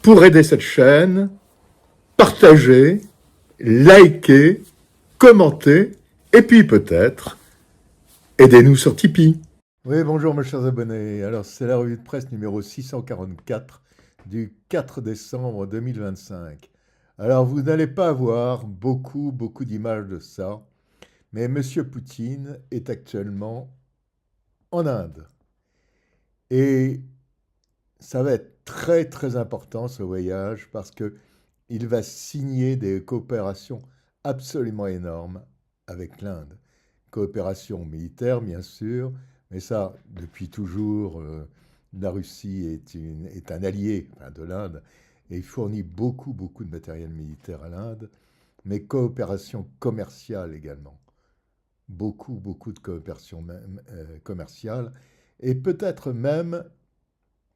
Pour aider cette chaîne, partagez, likez, commentez, et puis peut-être, aidez-nous sur Tipeee. Oui, bonjour mes chers abonnés. Alors, c'est la revue de presse numéro 644 du 4 décembre 2025. Alors, vous n'allez pas avoir beaucoup d'images de ça, mais M. Poutine est actuellement en Inde. Et ça va être très important ce voyage parce qu'il va signer des coopérations absolument énormes avec l'Inde. Coopération militaire, bien sûr, mais ça, depuis toujours, la Russie est un allié de l'Inde et il fournit beaucoup de matériel militaire à l'Inde, mais coopération commerciale également. Beaucoup de coopération commerciale et peut-être même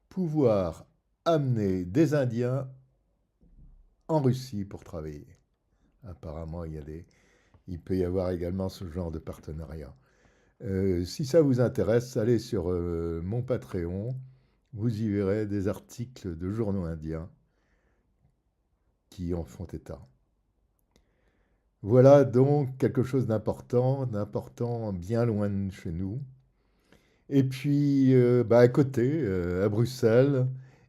pouvoir amener des Indiens en Russie pour travailler. Apparemment, il peut y avoir également ce genre de partenariat. Si ça vous intéresse, allez sur mon Patreon. Vous y verrez des articles de journaux indiens qui en font état. Voilà donc quelque chose d'important bien loin de chez nous. Et puis, à côté, à Bruxelles,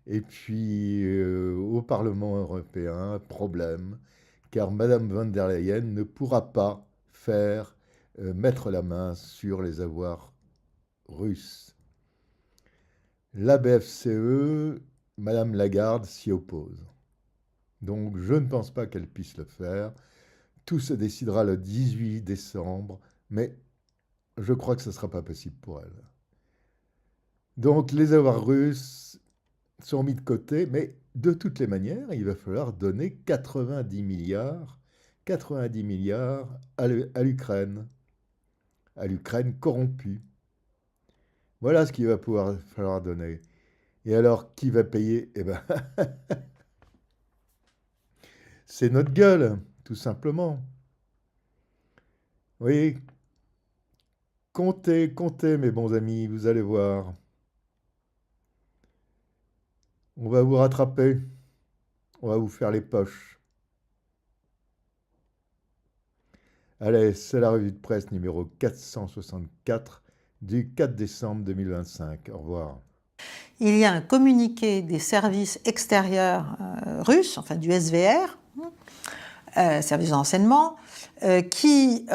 et puis au Parlement européen, problème, car Madame von der Leyen ne pourra pas mettre la main sur les avoirs russes. La BFCE, Madame Lagarde s'y oppose. Donc je ne pense pas qu'elle puisse le faire. Tout se décidera le 18 décembre, mais je crois que ce ne sera pas possible pour elle. Donc les avoirs russes sont mis de côté, mais de toutes les manières, il va falloir donner 90 milliards à l'Ukraine corrompue. Voilà ce qu'il va falloir donner. Et alors, qui va payer? Eh bien, c'est notre gueule, tout simplement. Oui, comptez, mes bons amis, vous allez voir. On va vous rattraper. On va vous faire les poches. Allez, c'est la revue de presse numéro 464 du 4 décembre 2025. Au revoir. Il y a un communiqué des services extérieurs russes, enfin du SVR, service de renseignement, qui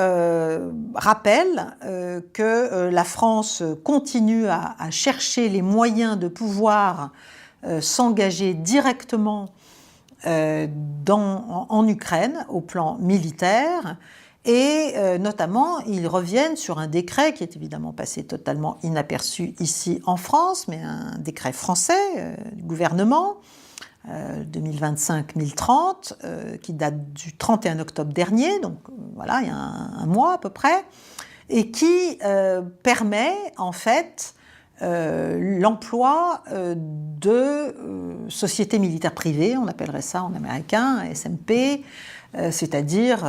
rappelle que la France continue à chercher les moyens de pouvoir s'engager directement en Ukraine au plan militaire. Et notamment, ils reviennent sur un décret qui est évidemment passé totalement inaperçu ici en France, mais un décret français du gouvernement 2025-1030, qui date du 31 octobre dernier, donc voilà, il y a un mois à peu près, et qui permet en fait l'emploi de sociétés militaires privées, on appellerait ça en américain SMP, c'est-à-dire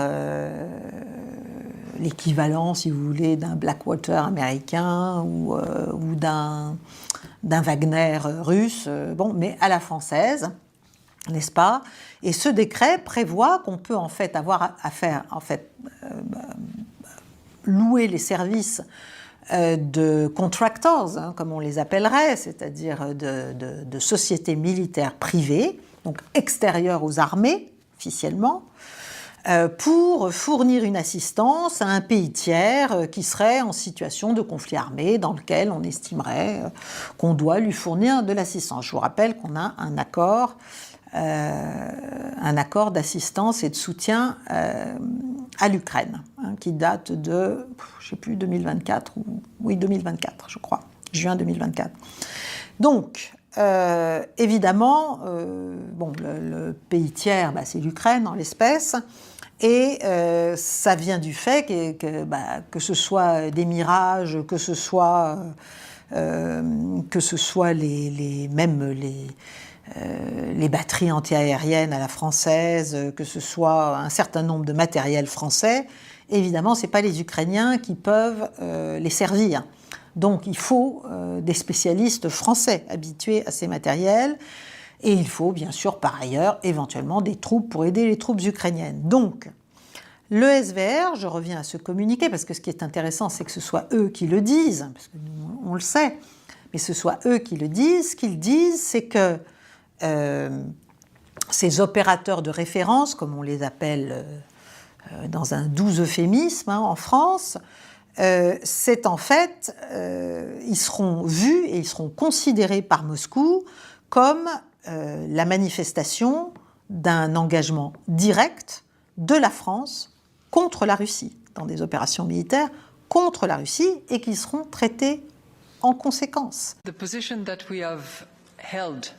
l'équivalent, si vous voulez, d'un Blackwater américain ou d'un Wagner russe, bon, mais à la française, n'est-ce pas? Et ce décret prévoit qu'on peut en fait avoir à faire, louer les services de contractors, hein, comme on les appellerait, c'est-à-dire de sociétés militaires privées, donc extérieures aux armées, officiellement, pour fournir une assistance à un pays tiers qui serait en situation de conflit armé dans lequel on estimerait qu'on doit lui fournir de l'assistance. Je vous rappelle qu'on a un accord d'assistance et de soutien à l'Ukraine, hein, qui date de, je ne sais plus, 2024, oui 2024 je crois, juin 2024. Donc, évidemment, bon, le pays tiers, c'est l'Ukraine en l'espèce, et ça vient du fait que ce soit des Mirages, que ce soit les batteries antiaériennes à la française, que ce soit un certain nombre de matériels français, évidemment, ce n'est pas les Ukrainiens qui peuvent les servir. Donc, il faut des spécialistes français habitués à ces matériels. Et il faut bien sûr par ailleurs éventuellement des troupes pour aider les troupes ukrainiennes. Donc le SVR, je reviens à ce communiqué, parce que ce qui est intéressant, c'est que ce soit eux qui le disent, parce que nous, on le sait, mais ce soit eux qui le disent. Ce qu'ils disent, c'est que ces opérateurs de référence, comme on les appelle dans un doux euphémisme en France, c'est en fait, ils seront vus et ils seront considérés par Moscou comme la manifestation d'un engagement direct de la France contre la Russie, dans des opérations militaires contre la Russie, et qui seront traités en conséquence. The position that we have held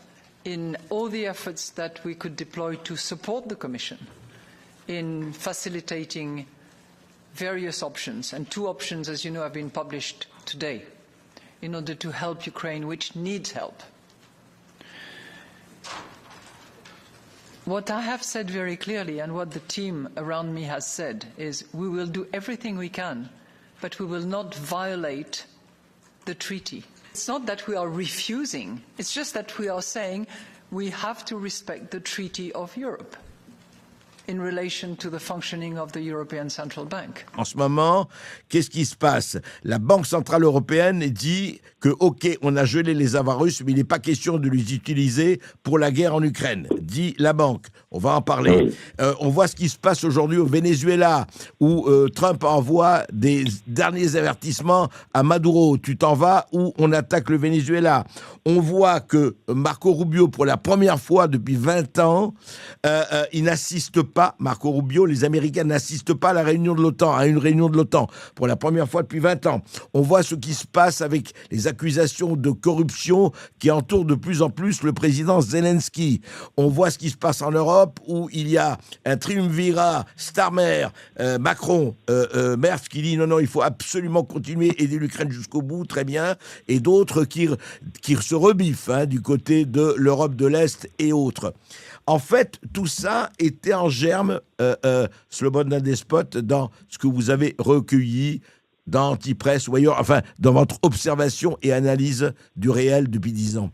in all the efforts that we could deploy to support the Commission in facilitating various options, and 2 options, as you know, have been published today in order to help Ukraine, which needs help. What I have said very clearly, and what the team around me has said, is we will do everything we can, but we will not violate the treaty. It's not that we are refusing, it's just that we are saying we have to respect the Treaty of Europe in relation to the functioning of the European Central Bank. En ce moment, qu'est-ce qui se passe? La Banque Centrale Européenne dit que, OK, on a gelé les avoirs russes, mais il n'est pas question de les utiliser pour la guerre en Ukraine, dit la banque. On va en parler. On voit ce qui se passe aujourd'hui au Venezuela, où Trump envoie des derniers avertissements à Maduro. Tu t'en vas ou on attaque le Venezuela. On voit que Marco Rubio, pour la première fois depuis 20 ans, il n'assiste pas, Marco Rubio, les Américains n'assistent pas à la réunion de l'OTAN, à une réunion de l'OTAN, pour la première fois depuis 20 ans. On voit ce qui se passe avec les accusations de corruption qui entourent de plus en plus le président Zelensky. On voit ce qui se passe en Europe, où il y a un triumvirat Starmer, Macron, Merz qui dit non, il faut absolument continuer à aider l'Ukraine jusqu'au bout, très bien, et d'autres qui se rebiffent du côté de l'Europe de l'Est et autres. En fait, tout ça était en germe, Slobodan Despot, dans ce que vous avez recueilli dans Antipresse ou ailleurs, enfin, dans votre observation et analyse du réel depuis 10 ans.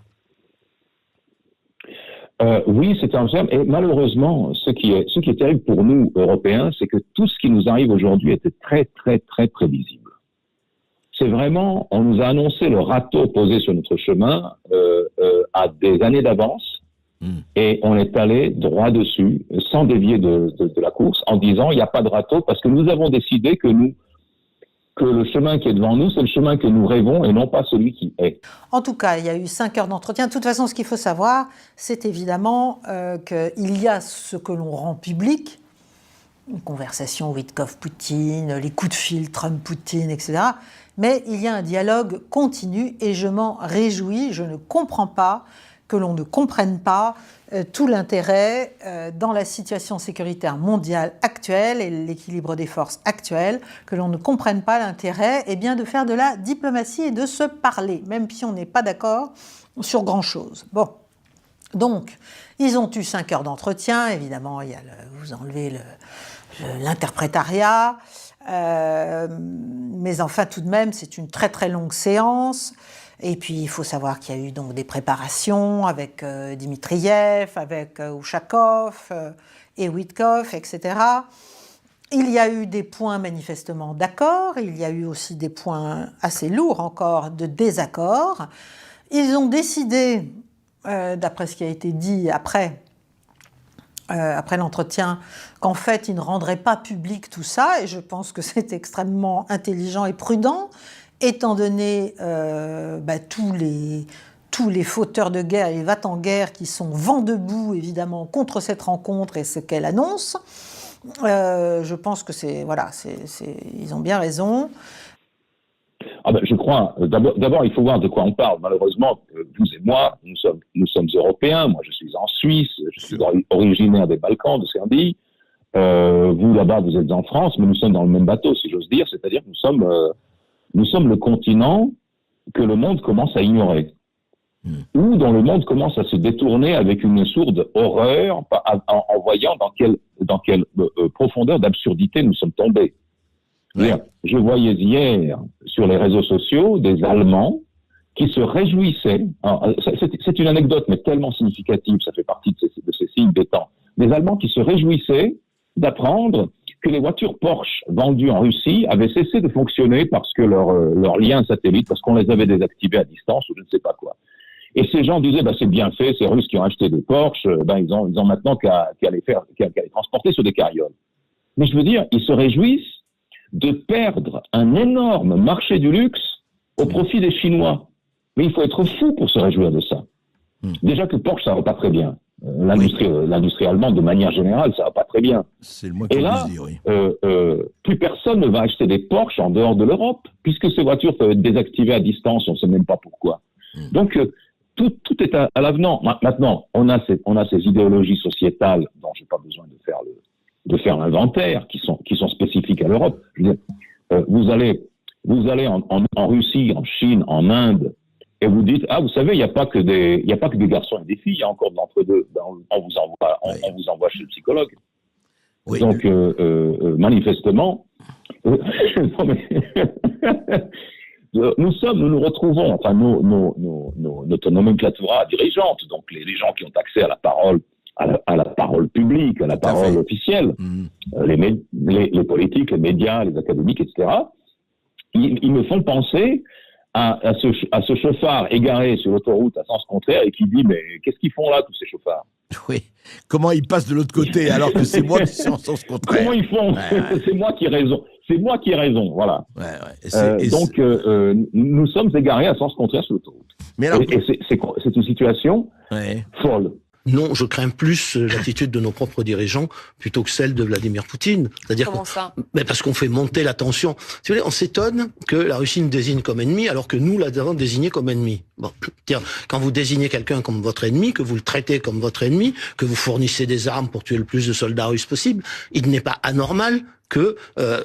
Oui, c'est en germe. Et malheureusement, ce qui est terrible pour nous, Européens, c'est que tout ce qui nous arrive aujourd'hui était très, très, très prévisible. C'est vraiment, on nous a annoncé le râteau posé sur notre chemin à des années d'avance. Et on est allé droit dessus, sans dévier de la course, en disant il n'y a pas de râteau, parce que nous avons décidé que le chemin qui est devant nous, c'est le chemin que nous rêvons et non pas celui qui est. En tout cas, il y a eu 5 heures d'entretien. De toute façon, ce qu'il faut savoir, c'est évidemment qu'il y a ce que l'on rend public, une conversation Witkoff-Poutine, les coups de fil Trump-Poutine, etc. Mais il y a un dialogue continu et je m'en réjouis. Je ne comprends pas que l'on ne comprenne pas tout l'intérêt dans la situation sécuritaire mondiale actuelle et l'équilibre des forces actuelles, que l'on ne comprenne pas l'intérêt de faire de la diplomatie et de se parler, même si on n'est pas d'accord sur grand-chose. Bon, donc, ils ont eu 5 heures d'entretien, évidemment, vous enlevez l'interprétariat, mais enfin, tout de même, c'est une très très longue séance. Et puis, il faut savoir qu'il y a eu donc des préparations avec Dmitriev, avec Ushakov et Witkoff, etc. Il y a eu des points manifestement d'accord, il y a eu aussi des points assez lourds encore de désaccord. Ils ont décidé, d'après ce qui a été dit après l'entretien, qu'en fait, ils ne rendraient pas public tout ça, et je pense que c'est extrêmement intelligent et prudent, étant donné tous les fauteurs de guerre et les va-t-en-guerre qui sont vent debout, évidemment, contre cette rencontre et ce qu'elle annonce. Je pense que ils ont bien raison. Je crois, d'abord, il faut voir de quoi on parle. Malheureusement, vous et moi, nous sommes Européens. Moi, je suis en Suisse, je suis originaire des Balkans, de Serbie. Vous, là-bas, vous êtes en France, mais nous sommes dans le même bateau, si j'ose dire. C'est-à-dire que nous sommes le continent que le monde commence à ignorer, ou dont le monde commence à se détourner avec une sourde horreur en voyant dans quelle profondeur d'absurdité nous sommes tombés. Ouais. Je voyais hier sur les réseaux sociaux des Allemands qui se réjouissaient, c'est une anecdote mais tellement significative, ça fait partie de ces signes des temps, des Allemands qui se réjouissaient d'apprendre que les voitures Porsche vendues en Russie avaient cessé de fonctionner parce que leur lien satellite, parce qu'on les avait désactivés à distance ou je ne sais pas quoi. Et ces gens disaient, c'est bien fait, ces Russes qui ont acheté des Porsche, ils ont maintenant qu'à les transporter sur des carrioles. Mais je veux dire, ils se réjouissent de perdre un énorme marché du luxe au profit des Chinois. Mais il faut être fou pour se réjouir de ça. Déjà que Porsche, ça va pas très bien. L'industrie allemande, de manière générale, ça va pas très bien. C'est le moins Et qu'on là, puisse dire, oui. plus personne ne va acheter des Porsche en dehors de l'Europe, puisque ces voitures peuvent être désactivées à distance, on ne sait même pas pourquoi. Donc, tout est à l'avenant. Maintenant, on a ces idéologies sociétales dont j'ai pas besoin de faire l'inventaire, qui sont spécifiques à l'Europe. Je veux dire, vous allez en Russie, en Chine, en Inde, et vous dites, vous savez, il n'y a pas que des garçons et des filles, il y a encore de l'entre-deux. On vous envoie chez le psychologue. Oui. Donc, manifestement, nous nous retrouvons, enfin, notre nomenclatura dirigeante, donc les gens qui ont accès à la parole, à la parole publique, à la parole officielle, les politiques, les médias, les académiques, etc., ils me font penser à ce chauffard égaré sur l'autoroute à sens contraire et qui dit, mais qu'est-ce qu'ils font là, tous ces chauffards? Oui. Comment ils passent de l'autre côté alors que c'est moi qui suis en sens contraire? Comment ils font? C'est moi qui ai raison. C'est moi qui ai raison, voilà. Donc, nous sommes égarés à sens contraire sur l'autoroute. Mais alors, c'est une situation folle. Non, je crains plus l'attitude de nos propres dirigeants plutôt que celle de Vladimir Poutine. C'est-à-dire comment ça? Parce qu'on fait monter la tension. Si vous voulez, on s'étonne que la Russie nous désigne comme ennemi alors que nous l'avons désigné comme ennemi. Bon, quand vous désignez quelqu'un comme votre ennemi, que vous le traitez comme votre ennemi, que vous fournissez des armes pour tuer le plus de soldats russes possible, il n'est pas anormal que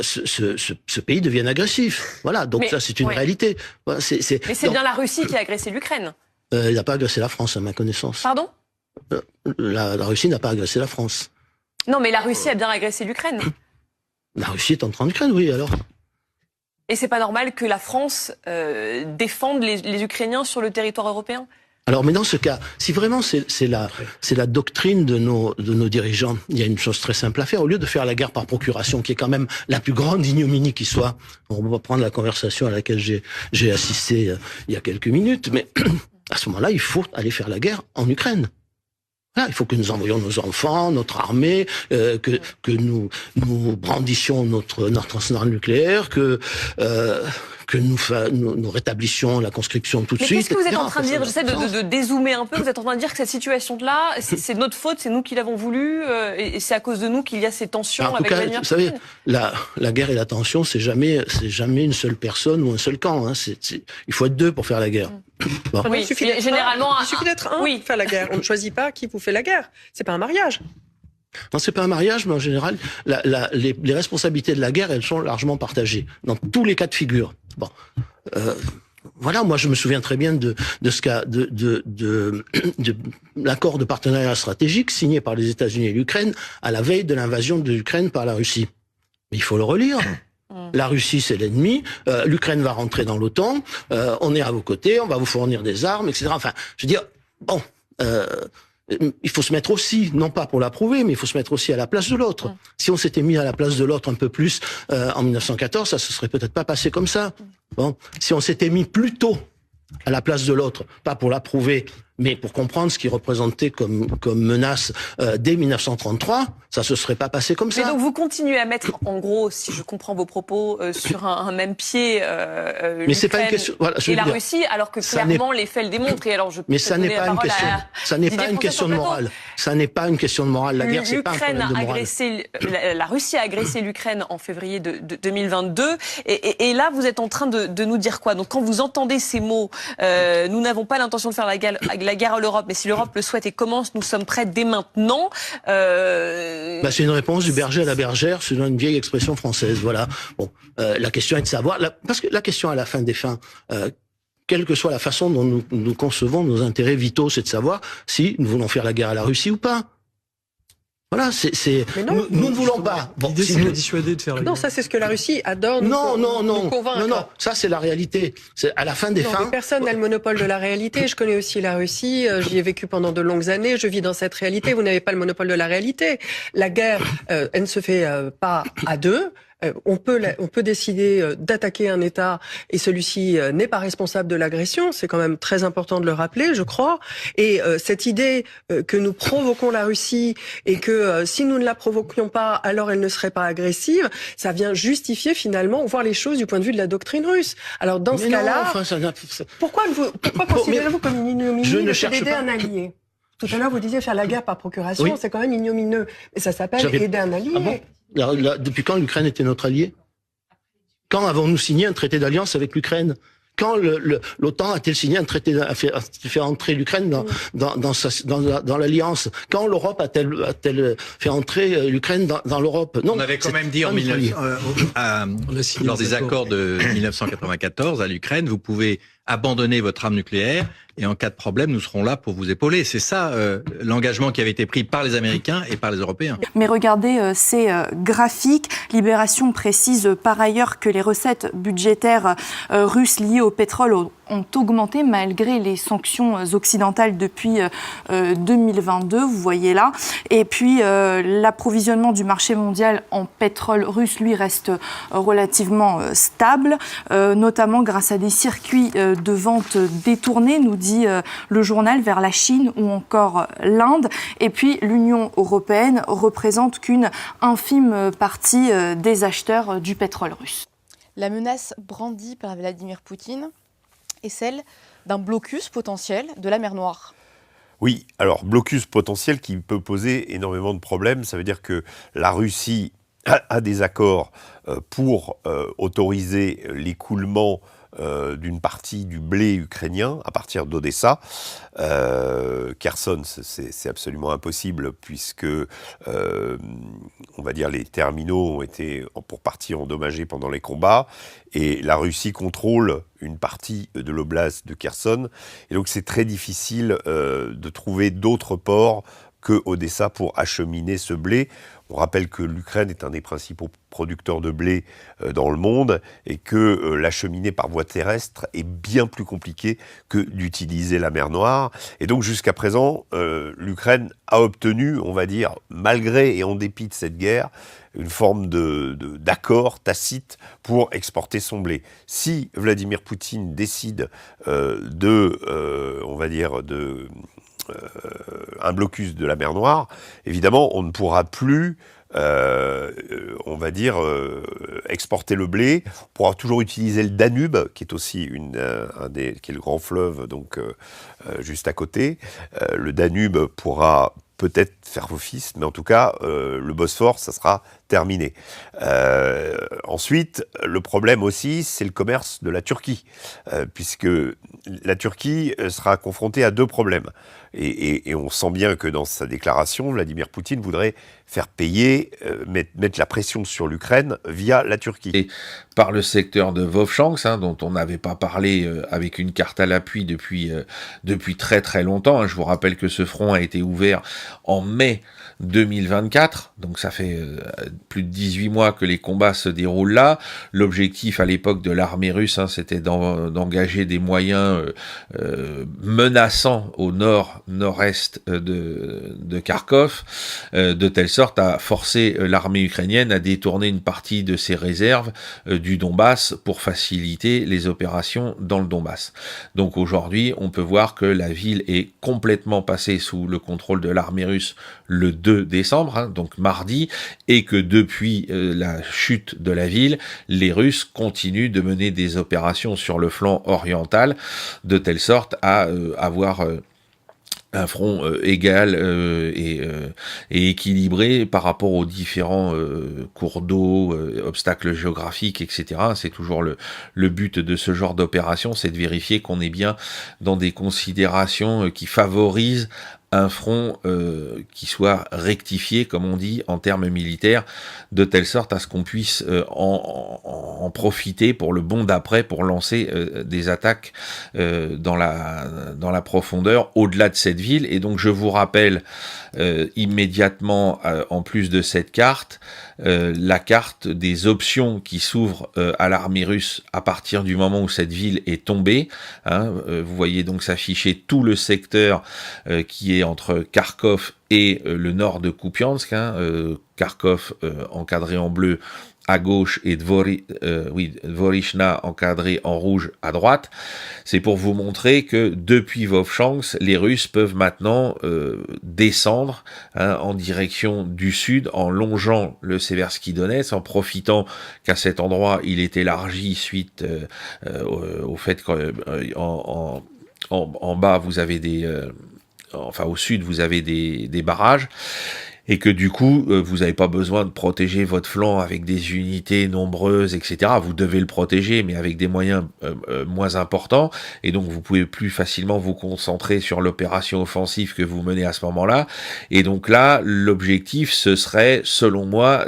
ce pays devienne agressif. Voilà, donc ça c'est une réalité. Voilà, mais c'est bien la Russie qui a agressé l'Ukraine. Il n'a pas agressé la France à ma connaissance. Pardon? La Russie n'a pas agressé la France. Non, mais la Russie a bien agressé l'Ukraine. La Russie est entrée en Ukraine, oui, alors. Et c'est pas normal que la France défende les Ukrainiens sur le territoire européen? Alors, mais dans ce cas, si vraiment c'est la doctrine de nos dirigeants, il y a une chose très simple à faire. Au lieu de faire la guerre par procuration, qui est quand même la plus grande ignominie qui soit, on va prendre la conversation à laquelle j'ai assisté il y a quelques minutes, mais à ce moment-là, il faut aller faire la guerre en Ukraine. Là, il faut que nous envoyions nos enfants, notre armée, que nous brandissions notre arsenal nucléaire, que nous rétablissions la conscription tout de suite. Mais qu'est-ce que vous êtes en train de dire? J'essaie de dézoomer un peu. Vous êtes en train de dire que cette situation-là, c'est notre faute, c'est nous qui l'avons voulu, et c'est à cause de nous qu'il y a ces tensions avec Vladimir Poutine. Vous savez, la guerre et la tension, c'est jamais une seule personne ou un seul camp. Hein. Il faut être deux pour faire la guerre. Bon. Oui, il suffit d'être un pour faire la guerre. On ne choisit pas qui vous fait la guerre. C'est pas un mariage. Non, c'est pas un mariage, mais en général, les responsabilités de la guerre, elles sont largement partagées dans tous les cas de figure. Bon, voilà, moi je me souviens très bien de l'accord de partenariat stratégique signé par les États-Unis et l'Ukraine à la veille de l'invasion de l'Ukraine par la Russie. Mais il faut le relire. La Russie, c'est l'ennemi. L'Ukraine va rentrer dans l'OTAN. On est à vos côtés. On va vous fournir des armes, etc. Enfin, je veux dire, bon. Il faut se mettre aussi, non pas pour l'approuver, mais il faut se mettre aussi à la place de l'autre. Si on s'était mis à la place de l'autre un peu plus en 1914, ça se serait peut-être pas passé comme ça. Bon, si on s'était mis plus tôt à la place de l'autre, pas pour l'approuver, mais pour comprendre ce qu'il représentait comme menace dès 1933, ça se serait pas passé comme ça. Mais donc vous continuez à mettre, en gros, si je comprends vos propos, sur un même pied mais c'est pas une question, voilà, et la Russie, alors que clairement les faits le démontrent. Et alors mais ça n'est pas une question. Ça n'est pas une question de morale. Ça n'est pas une question de morale. La guerre, c'est pas un problème de morale. La Russie a agressé l'Ukraine en février de 2022, et là vous êtes en train de nous dire quoi? Donc quand vous entendez ces mots, nous n'avons pas l'intention de faire la guerre à l'Europe, mais si l'Europe le souhaite et commence, nous sommes prêts dès maintenant. C'est une réponse du berger à la bergère, selon une vieille expression française. Voilà. Bon, la question est de savoir, parce que la question à la fin des fins, quelle que soit la façon dont nous concevons nos intérêts vitaux, c'est de savoir si nous voulons faire la guerre à la Russie ou pas. Voilà, nous ne voulons pas. Bon, l'idée, c'est de dissuader de faire la guerre. Non, ça, c'est ce que la Russie adore nous convaincre. Non, ça, c'est la réalité. C'est à la fin des fins. Personne n'a le monopole de la réalité. Je connais aussi la Russie. J'y ai vécu pendant de longues années. Je vis dans cette réalité. Vous n'avez pas le monopole de la réalité. La guerre, elle ne se fait pas à deux. On peut décider d'attaquer un État et celui-ci n'est pas responsable de l'agression. C'est quand même très important de le rappeler, je crois. Et cette idée que nous provoquons la Russie et que si nous ne la provoquions pas, alors elle ne serait pas agressive, ça vient justifier finalement voir les choses du point de vue de la doctrine russe. Alors dans ce cas-là, pourquoi considérez-vous comme une ignominie de d'aider un allié ? Tout à l'heure, vous disiez faire la guerre par procuration, c'est quand même ignomineux. Mais ça s'appelle aider un allié. Ah bon ? Depuis quand l'Ukraine était notre allié ? Quand avons-nous signé un traité d'alliance avec l'Ukraine ? Quand l'OTAN a-t-elle signé un traité, a fait entrer l'Ukraine dans l'alliance ? Quand l'Europe a-t-elle fait entrer l'Ukraine dans l'Europe ? Non. On avait quand même dit lors des accords de 1994 à l'Ukraine, vous pouvez abandonner votre arme nucléaire et en cas de problème, nous serons là pour vous épauler. C'est ça l'engagement qui avait été pris par les Américains et par les Européens. Mais regardez ces graphiques. Libération précise par ailleurs que les recettes budgétaires russes liées au pétrole ont augmenté malgré les sanctions occidentales depuis 2022, vous voyez là. Et puis l'approvisionnement du marché mondial en pétrole russe, lui, reste relativement stable, notamment grâce à des circuits de vente détournés, nous dit le journal, vers la Chine ou encore l'Inde. Et puis l'Union européenne représente qu'une infime partie des acheteurs du pétrole russe. La menace brandie par Vladimir Poutine est celle d'un blocus potentiel de la mer Noire. Oui, alors blocus potentiel qui peut poser énormément de problèmes. Ça veut dire que la Russie a des accords pour autoriser l'écoulement d'une partie du blé ukrainien à partir d'Odessa. Kherson, c'est absolument impossible puisque, on va dire, les terminaux ont été pour partie endommagés pendant les combats et la Russie contrôle une partie de l'oblast de Kherson. Et donc c'est très difficile de trouver d'autres ports que Odessa pour acheminer ce blé. On rappelle que l'Ukraine est un des principaux producteurs de blé dans le monde et que l'acheminer par voie terrestre est bien plus compliqué que d'utiliser la mer Noire. Et donc jusqu'à présent, l'Ukraine a obtenu, on va dire, malgré et en dépit de cette guerre, une forme d'accord tacite pour exporter son blé. Si Vladimir Poutine décide un blocus de la mer Noire, évidemment, on ne pourra plus, exporter le blé. On pourra toujours utiliser le Danube, qui est aussi qui est le grand fleuve, donc juste à côté. Le Danube pourra peut-être faire office, mais en tout cas, le Bosphore, ça sera terminé. Ensuite, le problème aussi, c'est le commerce de la Turquie, puisque la Turquie sera confrontée à deux problèmes. Et on sent bien que dans sa déclaration, Vladimir Poutine voudrait faire payer, mettre la pression sur l'Ukraine via la Turquie. Et par le secteur de Vovchansk, dont on n'avait pas parlé avec une carte à l'appui depuis très très longtemps. Je vous rappelle que ce front a été ouvert en mai 2024, donc ça fait plus de 18 mois que les combats se déroulent là. L'objectif à l'époque de l'armée russe, c'était d'engager des moyens menaçants au nord-est de Kharkov, de telle sorte à forcer l'armée ukrainienne à détourner une partie de ses réserves du Donbass pour faciliter les opérations dans le Donbass. Donc aujourd'hui, on peut voir que la ville est complètement passée sous le contrôle de l'armée russe le 2 décembre, donc mardi, et que depuis la chute de la ville, les Russes continuent de mener des opérations sur le flanc oriental, de telle sorte à avoir un front égal et équilibré par rapport aux différents cours d'eau, obstacles géographiques, etc. C'est toujours le but de ce genre d'opération, c'est de vérifier qu'on est bien dans des considérations qui favorisent un front qui soit rectifié, comme on dit, en termes militaires, de telle sorte à ce qu'on puisse en profiter pour le bond d'après, pour lancer des attaques dans la profondeur, au-delà de cette ville. Et donc je vous rappelle immédiatement, en plus de cette carte, la carte des options qui s'ouvrent à l'armée russe à partir du moment où cette ville est tombée. Vous voyez donc s'afficher tout le secteur qui est entre Kharkov et le nord de Kupiansk. Kharkov encadré en bleu à gauche et Dvorishna encadré en rouge à droite. C'est pour vous montrer que depuis Vovchansk, les Russes peuvent maintenant descendre en direction du sud, en longeant le Seversky Donetsk, en profitant qu'à cet endroit il est élargi suite au fait qu'en bas vous avez au sud vous avez des barrages. Et que du coup, vous n'avez pas besoin de protéger votre flanc avec des unités nombreuses, etc. Vous devez le protéger, mais avec des moyens moins importants. Et donc, vous pouvez plus facilement vous concentrer sur l'opération offensive que vous menez à ce moment-là. Et donc là, l'objectif, ce serait, selon moi,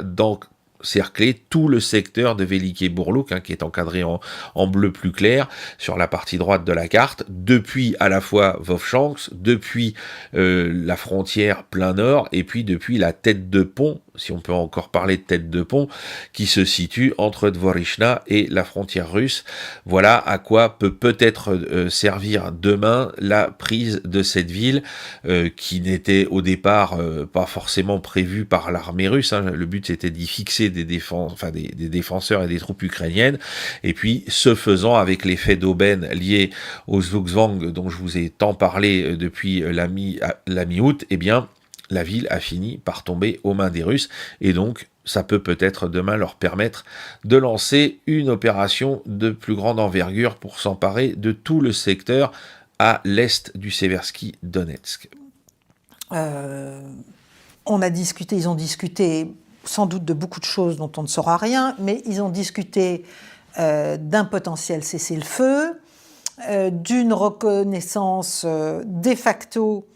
cercler tout le secteur de Veliki-Burlouk, qui est encadré en bleu plus clair sur la partie droite de la carte, depuis à la fois Vovchansk, depuis la frontière plein nord, et puis depuis la tête de pont, si on peut encore parler de tête de pont, qui se situe entre Dvorishna et la frontière russe. Voilà à quoi peut-être servir demain la prise de cette ville, qui n'était au départ pas forcément prévue par l'armée russe. Le but c'était d'y fixer des défenseurs et des troupes ukrainiennes, et puis ce faisant, avec l'effet d'aubaine lié au Zugzwang dont je vous ai tant parlé depuis la mi-août, eh bien la ville a fini par tomber aux mains des Russes, et donc ça peut-être demain leur permettre de lancer une opération de plus grande envergure pour s'emparer de tout le secteur à l'est du Seversky Donetsk. Ils ont discuté sans doute de beaucoup de choses dont on ne saura rien, mais ils ont discuté d'un potentiel cessez-le-feu, d'une reconnaissance de facto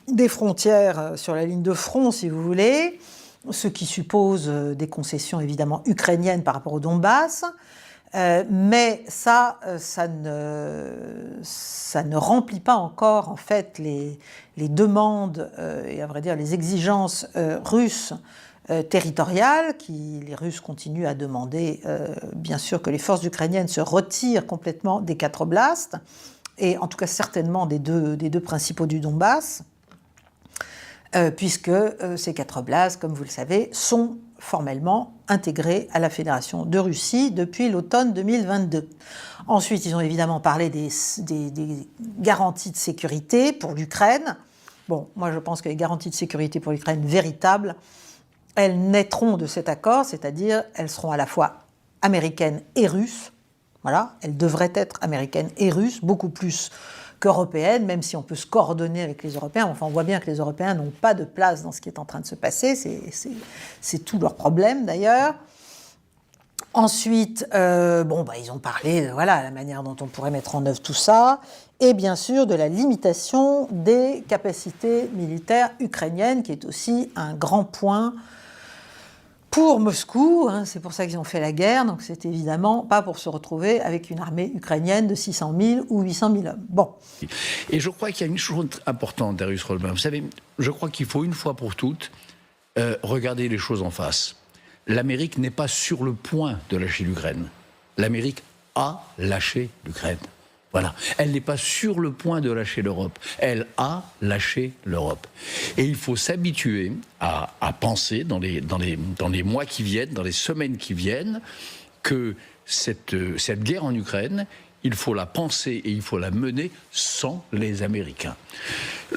des frontières sur la ligne de front, si vous voulez, ce qui suppose des concessions évidemment ukrainiennes par rapport au Donbass, mais ça ne remplit pas encore en fait les demandes et à vrai dire les exigences russes territoriales. Les Russes continuent à demander bien sûr que les forces ukrainiennes se retirent complètement des 4 oblasts, et en tout cas certainement des deux principaux du Donbass, puisque ces 4 oblasts, comme vous le savez, sont formellement intégrés à la Fédération de Russie depuis l'automne 2022. Ensuite, ils ont évidemment parlé des garanties de sécurité pour l'Ukraine. Bon, moi je pense que les garanties de sécurité pour l'Ukraine véritables, elles naîtront de cet accord, c'est-à-dire elles seront à la fois américaines et russes. Voilà, elles devraient être américaines et russes, beaucoup plus qu'européennes, même si on peut se coordonner avec les Européens. Enfin, on voit bien que les Européens n'ont pas de place dans ce qui est en train de se passer. C'est tout leur problème, d'ailleurs. Ensuite, ils ont parlé de la manière dont on pourrait mettre en œuvre tout ça, et bien sûr de la limitation des capacités militaires ukrainiennes, qui est aussi un grand point pour Moscou. C'est pour ça qu'ils ont fait la guerre, donc c'est évidemment pas pour se retrouver avec une armée ukrainienne de 600 000 ou 800 000 hommes. Bon. Et je crois qu'il y a une chose importante, Darius Rolman. Vous savez, je crois qu'il faut une fois pour toutes regarder les choses en face. L'Amérique n'est pas sur le point de lâcher l'Ukraine. L'Amérique a lâché l'Ukraine. Voilà. Elle n'est pas sur le point de lâcher l'Europe. Elle a lâché l'Europe. Et il faut s'habituer à penser dans les mois qui viennent, dans les semaines qui viennent, que cette guerre en Ukraine, il faut la penser et il faut la mener sans les Américains.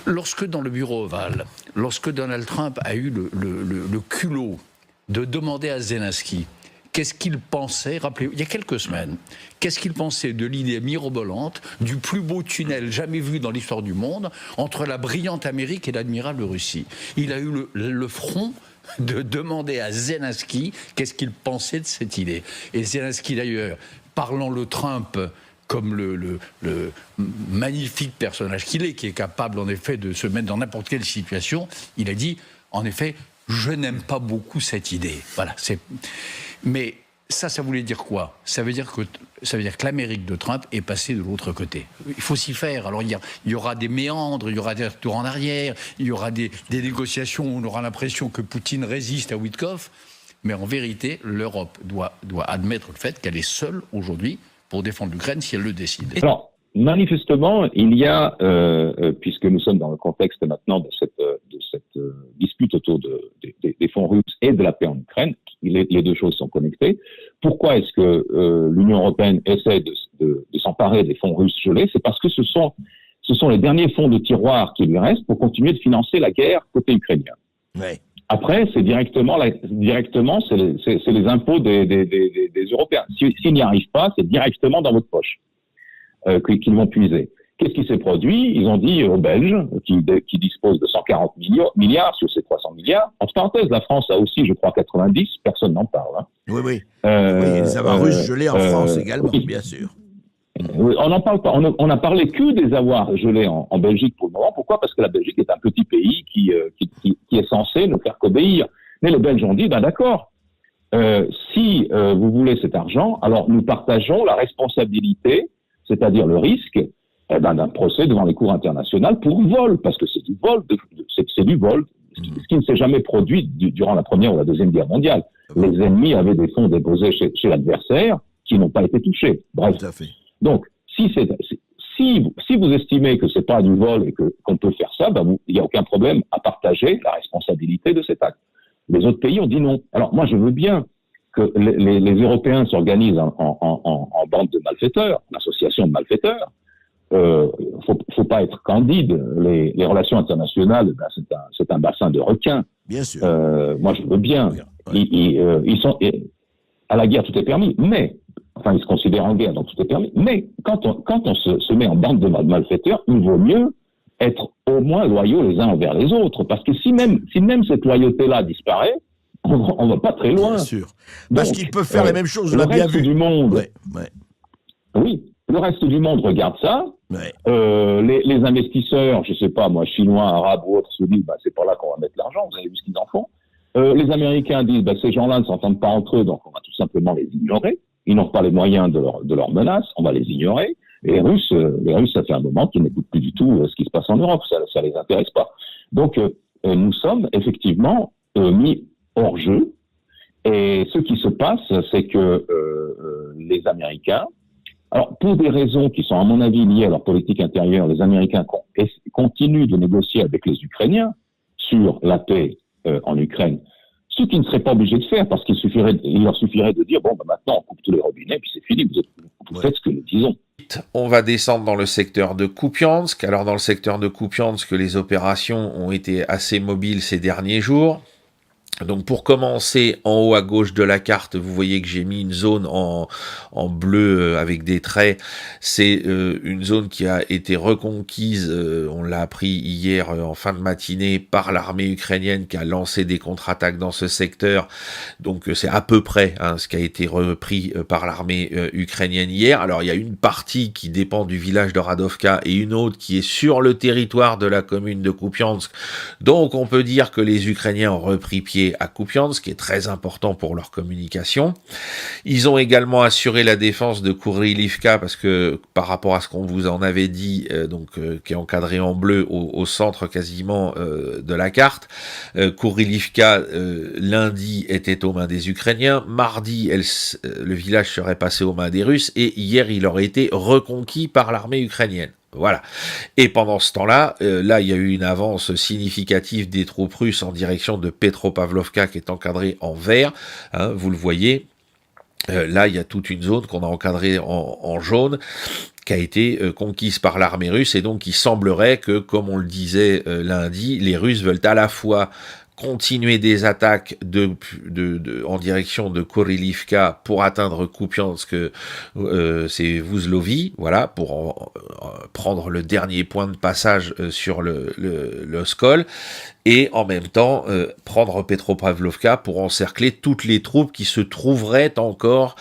Lorsque dans le bureau ovale, lorsque Donald Trump a eu le culot de demander à Zelensky qu'est-ce qu'il pensait, rappelez-vous, il y a quelques semaines, qu'est-ce qu'il pensait de l'idée mirobolante du plus beau tunnel jamais vu dans l'histoire du monde entre la brillante Amérique et l'admirable Russie. Il a eu le front de demander à Zelensky qu'est-ce qu'il pensait de cette idée. Et Zelensky, d'ailleurs, parlant le Trump comme le magnifique personnage qu'il est, qui est capable en effet de se mettre dans n'importe quelle situation, il a dit, en effet, je n'aime pas beaucoup cette idée. Voilà. Mais ça voulait dire quoi ? Ça veut dire que l'Amérique de Trump est passée de l'autre côté. Il faut s'y faire. Alors il y aura des méandres, il y aura des retours en arrière, il y aura des négociations où on aura l'impression que Poutine résiste à Witkoff. Mais en vérité, l'Europe doit admettre le fait qu'elle est seule aujourd'hui pour défendre l'Ukraine si elle le décide. Alors, manifestement, il y a, puisque nous sommes dans le contexte maintenant de cette dispute autour des fonds russes et de la paix en Ukraine, les deux choses sont connectées. Pourquoi est-ce que l'Union européenne essaie de s'emparer des fonds russes gelés ? C'est parce que ce sont les derniers fonds de tiroir qui lui restent pour continuer de financer la guerre côté ukrainien. Ouais. Après, c'est directement, c'est les impôts des Européens. S'ils n'y arrivent pas, c'est directement dans votre poche qu'ils vont puiser. Qu'est-ce qui s'est produit ? Ils ont dit aux Belges, qui disposent de 140 milliards sur ces 300 milliards. Entre parenthèses, la France a aussi, je crois, 90. Personne n'en parle. Hein. Oui. Oui, les avoirs russes gelés en France également, bien sûr. On n'en parle pas. On n'a parlé que des avoirs gelés en Belgique pour le moment. Pourquoi ? Parce que la Belgique est un petit pays qui est censé ne faire qu'obéir. Mais les Belges ont dit, d'accord, si vous voulez cet argent, alors nous partageons la responsabilité, c'est-à-dire le risque d'un procès devant les cours internationales pour vol, parce que c'est du vol, c'est du vol, ce qui ne s'est jamais produit durant la Première ou la Deuxième Guerre mondiale. Les ennemis avaient des fonds déposés chez l'adversaire qui n'ont pas été touchés. Bref. Tout à fait. Donc, si vous estimez que c'est pas du vol et qu'on peut faire ça, il n'y a aucun problème à partager la responsabilité de cet acte. Les autres pays ont dit non. Alors moi, je veux bien que les Européens s'organisent en bande de malfaiteurs, en association de malfaiteurs. Faut pas être candide. Les relations internationales, c'est un bassin de requins. Bien sûr. Moi, je veux bien. Ils sont à la guerre, tout est permis. Mais enfin, ils se considèrent en guerre, donc tout est permis. Mais quand on se met en bande de malfaiteurs, il vaut mieux être au moins loyaux les uns envers les autres. Parce que si même cette loyauté-là disparaît, on va pas très loin. Bien sûr. Parce qu'ils peuvent faire la même chose, on l'a bien vu. Du monde, ouais. Oui, le reste du monde regarde ça. Ouais. Les investisseurs, je sais pas, moi, chinois, arabes ou autres, se disent, c'est pas là qu'on va mettre l'argent, vous avez vu ce qu'ils en font. Les Américains disent, ces gens-là ne s'entendent pas entre eux, donc on va tout simplement les ignorer. Ils n'ont pas les moyens de leur menace, on va les ignorer. Et les Russes, ça fait un moment qu'ils n'écoutent plus du tout ce qui se passe en Europe, ça les intéresse pas. Donc, nous sommes effectivement mis hors jeu. Et ce qui se passe, c'est que les Américains, alors pour des raisons qui sont à mon avis liées à leur politique intérieure, les Américains continuent de négocier avec les Ukrainiens sur la paix en Ukraine. Ce qu'ils ne seraient pas obligés de faire, parce qu'il leur suffirait de dire, maintenant, on coupe tous les robinets, puis c'est fini, vous faites ce que nous disons. On va descendre dans le secteur de Kupiansk. Alors, dans le secteur de Kupiansk, les opérations ont été assez mobiles ces derniers jours. Donc pour commencer, en haut à gauche de la carte, vous voyez que j'ai mis une zone en bleu avec des traits. C'est une zone qui a été reconquise, on l'a appris hier en fin de matinée, par l'armée ukrainienne qui a lancé des contre-attaques dans ce secteur. Donc c'est à peu près ce qui a été repris par l'armée ukrainienne hier. Alors il y a une partie qui dépend du village de Radovka et une autre qui est sur le territoire de la commune de Kupiansk. Donc on peut dire que les Ukrainiens ont repris pied à Kupiansk, qui est très important pour leur communication. Ils ont également assuré la défense de Kurilivka, parce que par rapport à ce qu'on vous en avait dit, qui est encadré en bleu au centre quasiment de la carte, Kurilivka lundi était aux mains des Ukrainiens, mardi le village serait passé aux mains des Russes, et hier il aurait été reconquis par l'armée ukrainienne. Voilà. Et pendant ce temps-là, là, il y a eu une avance significative des troupes russes en direction de Petropavlovka, qui est encadrée en vert. Vous le voyez. Là, il y a toute une zone qu'on a encadrée en jaune, qui a été conquise par l'armée russe. Et donc, il semblerait que, comme on le disait lundi, les Russes veulent à la fois continuer des attaques en direction de Kurilivka pour atteindre Kupiansk, c'est Vuzlovi, voilà, pour prendre le dernier point de passage sur le Skol, et en même temps prendre Petropavlovka pour encercler toutes les troupes qui se trouveraient encore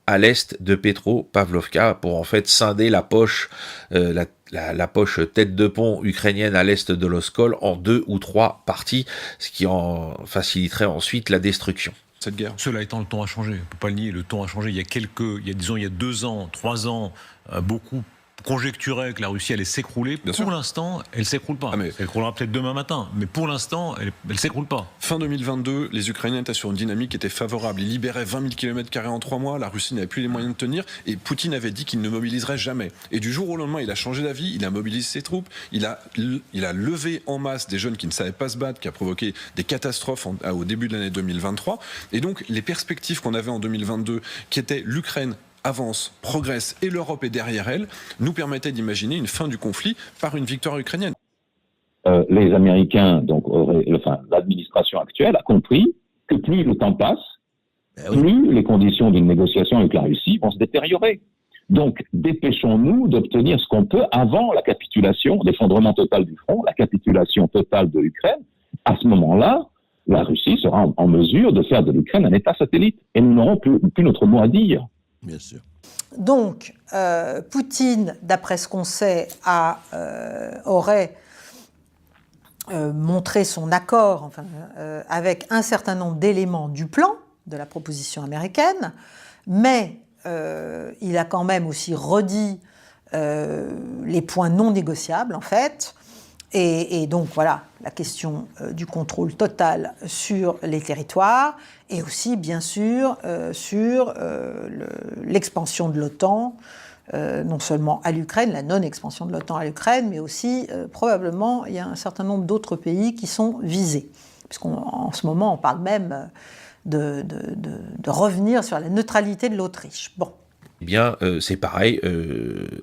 à l'est de Petropavlovka pour en fait scinder la poche, la poche tête de pont ukrainienne à l'est de l'Oskol en 2 ou 3 parties, ce qui en faciliterait ensuite la destruction. Cette guerre. Cela étant, le ton a changé. On ne peut pas le nier, le ton a changé. Il y a 2 ans, 3 ans, beaucoup conjecturaient que la Russie allait s'écrouler. Pour l'instant, elle ne s'écroule pas. Elle s'écroulera peut-être demain matin, mais pour l'instant, elle ne s'écroule pas. Fin 2022, les Ukrainiens étaient sur une dynamique qui était favorable. Ils libéraient 20 000 km² en 3 mois, la Russie n'avait plus les moyens de tenir, et Poutine avait dit qu'il ne mobiliserait jamais. Et du jour au lendemain, il a changé d'avis, il a mobilisé ses troupes, il a levé en masse des jeunes qui ne savaient pas se battre, qui a provoqué des catastrophes au début de l'année 2023. Et donc, les perspectives qu'on avait en 2022, qui étaient l'Ukraine avance, progresse et l'Europe est derrière elle, nous permettait d'imaginer une fin du conflit par une victoire ukrainienne. Les Américains, l'administration actuelle a compris que plus le temps passe, plus les conditions d'une négociation avec la Russie vont se détériorer. Donc, dépêchons-nous d'obtenir ce qu'on peut avant la capitulation, l'effondrement total du front, la capitulation totale de l'Ukraine. À ce moment-là, la Russie sera en mesure de faire de l'Ukraine un État satellite et nous n'aurons plus notre mot à dire. Bien sûr. Donc, Poutine, d'après ce qu'on sait, aurait montré son accord avec un certain nombre d'éléments du plan de la proposition américaine, mais il a quand même aussi redit les points non négociables, en fait. Et donc, voilà, la question du contrôle total sur les territoires et aussi, bien sûr, sur l'expansion de l'OTAN, non seulement à l'Ukraine, la non-expansion de l'OTAN à l'Ukraine, mais aussi, probablement, il y a un certain nombre d'autres pays qui sont visés. Puisqu'en ce moment, on parle même de revenir sur la neutralité de l'Autriche. Bon. Eh bien, c'est pareil,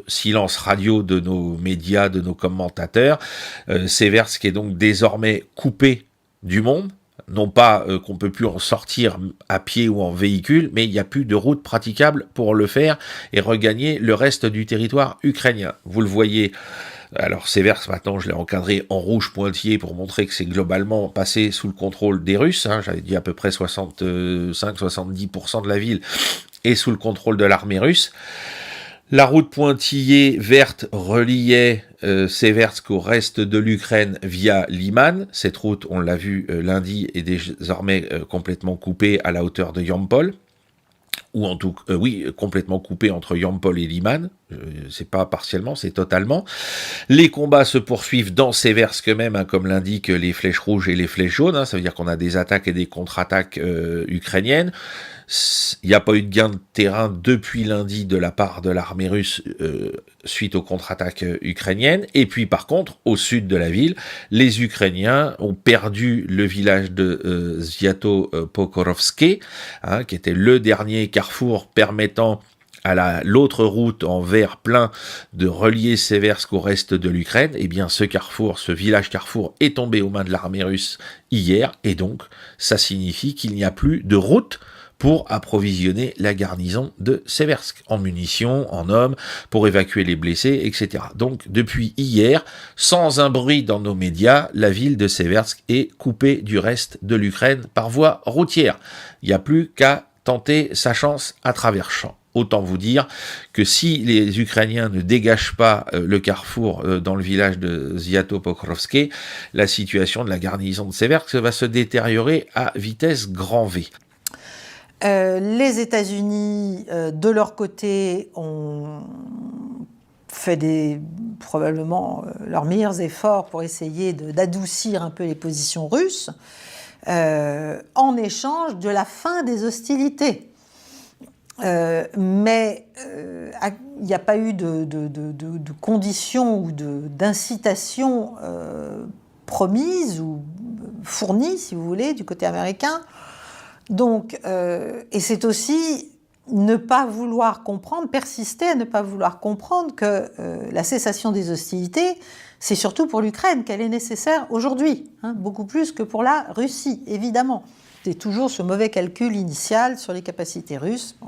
silence radio de nos médias, de nos commentateurs. Seversk est donc désormais coupé du monde. Non pas qu'on peut plus en sortir à pied ou en véhicule, mais il n'y a plus de route praticable pour le faire et regagner le reste du territoire ukrainien. Vous le voyez. Alors Seversk, maintenant, je l'ai encadré en rouge pointillé pour montrer que c'est globalement passé sous le contrôle des Russes. J'avais dit à peu près 65-70% de la ville est sous le contrôle de l'armée russe. La route pointillée verte reliait Seversk au reste de l'Ukraine via Liman. Cette route, on l'a vu lundi, est désormais complètement coupée à la hauteur de Yampol. Ou en tout cas, complètement coupée entre Yampol et Liman. C'est pas partiellement, c'est totalement. Les combats se poursuivent dans Seversk même, comme l'indiquent les flèches rouges et les flèches jaunes. Ça veut dire qu'on a des attaques et des contre-attaques ukrainiennes. Il n'y a pas eu de gain de terrain depuis lundi de la part de l'armée russe suite aux contre-attaques ukrainiennes. Et puis par contre, au sud de la ville, les Ukrainiens ont perdu le village de Zviatopokorovske, qui était le dernier carrefour permettant à l'autre route en vert plein de relier Seversk au reste de l'Ukraine. Eh bien ce carrefour, ce village carrefour est tombé aux mains de l'armée russe hier, et donc ça signifie qu'il n'y a plus de route pour approvisionner la garnison de Seversk, en munitions, en hommes, pour évacuer les blessés, etc. Donc, depuis hier, sans un bruit dans nos médias, la ville de Seversk est coupée du reste de l'Ukraine par voie routière. Il n'y a plus qu'à tenter sa chance à travers champs. Autant vous dire que si les Ukrainiens ne dégagent pas le carrefour dans le village de Zviatopokorovske, la situation de la garnison de Seversk va se détériorer à vitesse grand V. Les États-Unis, de leur côté, ont fait probablement leurs meilleurs efforts pour essayer d'adoucir un peu les positions russes, en échange de la fin des hostilités. Mais il n'y a pas eu de conditions ou d'incitation promise ou fournie, si vous voulez, du côté américain. Donc, et c'est aussi ne pas vouloir comprendre, persister à ne pas vouloir comprendre que la cessation des hostilités, c'est surtout pour l'Ukraine qu'elle est nécessaire aujourd'hui, beaucoup plus que pour la Russie, évidemment. C'est toujours ce mauvais calcul initial sur les capacités russes,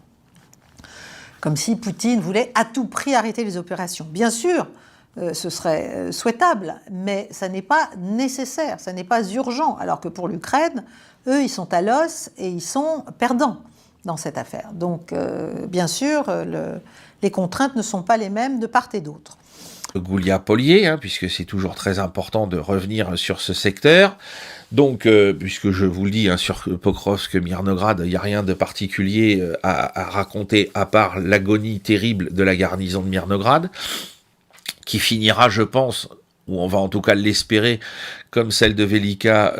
comme si Poutine voulait à tout prix arrêter les opérations. Bien sûr, ce serait souhaitable, mais ça n'est pas nécessaire, ça n'est pas urgent, alors que pour l'Ukraine, eux, ils sont à l'os et ils sont perdants. dans cette affaire. Donc, bien sûr, les contraintes ne sont pas les mêmes de part et d'autre. Goulia-Pollier, puisque c'est toujours très important de revenir sur ce secteur. Donc, puisque je vous le dis, sur Pokrovsk, Mirnograd, il n'y a rien de particulier à raconter à part l'agonie terrible de la garnison de Mirnograd, qui finira, je pense, ou on va en tout cas l'espérer, comme celle de Velika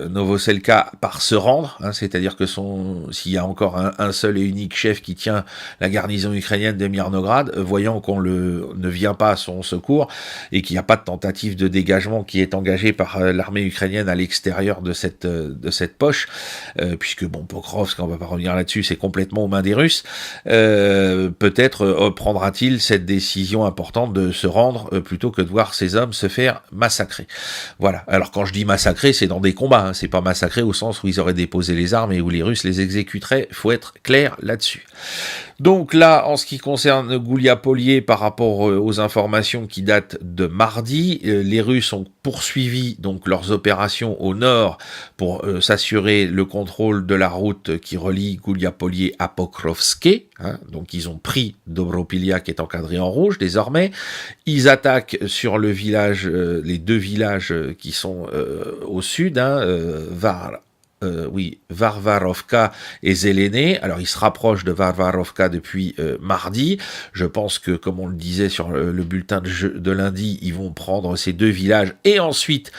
Novoselka, par se rendre, c'est-à-dire que s'il y a encore un seul et unique chef qui tient la garnison ukrainienne de Mirnograd, voyant qu'on ne vient pas à son secours et qu'il n'y a pas de tentative de dégagement qui est engagée par l'armée ukrainienne à l'extérieur de cette poche, puisque Pokrovsk, on va pas revenir là-dessus, c'est complètement aux mains des Russes, peut-être prendra-t-il cette décision importante de se rendre plutôt que de voir ses hommes se faire massacrer. Voilà. Alors quand je dis massacrer, c'est dans des combats, c'est pas massacrer au sens où ils auraient déposé les armes et où les Russes les exécuteraient. Faut être clair là-dessus. Donc là, en ce qui concerne Goulia-Pollier, par rapport aux informations qui datent de mardi, les Russes ont poursuivi donc leurs opérations au nord pour s'assurer le contrôle de la route qui relie Goulia-Pollier à Pokrovské. Donc ils ont pris Dobropilia qui est encadré en rouge désormais. Ils attaquent sur le village, les deux villages qui sont au sud, Varvarovka et Zelené. Alors, ils se rapprochent de Varvarovka depuis mardi. Je pense que, comme on le disait sur le bulletin de lundi, ils vont prendre ces deux villages et ensuite,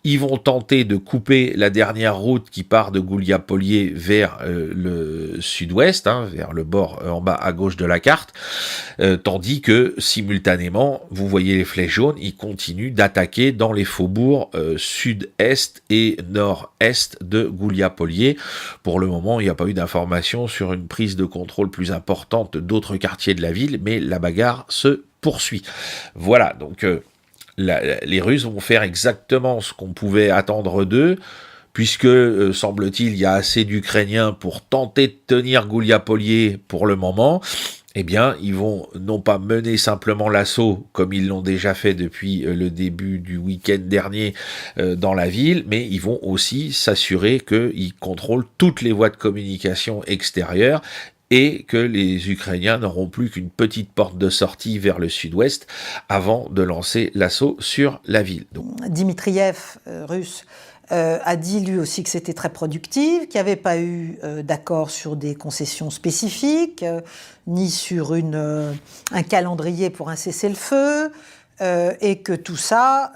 ils vont tenter de couper la dernière route qui part de Goulia-Pollier vers le sud-ouest, vers le bord en bas à gauche de la carte, tandis que, simultanément, vous voyez les flèches jaunes, ils continuent d'attaquer dans les faubourgs sud-est et nord-est de Goulia-Pollier. Pour le moment, il n'y a pas eu d'informations sur une prise de contrôle plus importante d'autres quartiers de la ville, mais la bagarre se poursuit. Voilà, donc les Russes vont faire exactement ce qu'on pouvait attendre d'eux, puisque, semble-t-il, il y a assez d'Ukrainiens pour tenter de tenir Goulia-Pollier pour le moment. Eh bien, ils vont non pas mener simplement l'assaut, comme ils l'ont déjà fait depuis le début du week-end dernier dans la ville, mais ils vont aussi s'assurer qu'ils contrôlent toutes les voies de communication extérieures et que les Ukrainiens n'auront plus qu'une petite porte de sortie vers le sud-ouest avant de lancer l'assaut sur la ville. Donc, Dmitriev, russe, a dit lui aussi que c'était très productif, qu'il n'y avait pas eu d'accord sur des concessions spécifiques, ni sur un calendrier pour un cessez-le-feu, et que tout ça,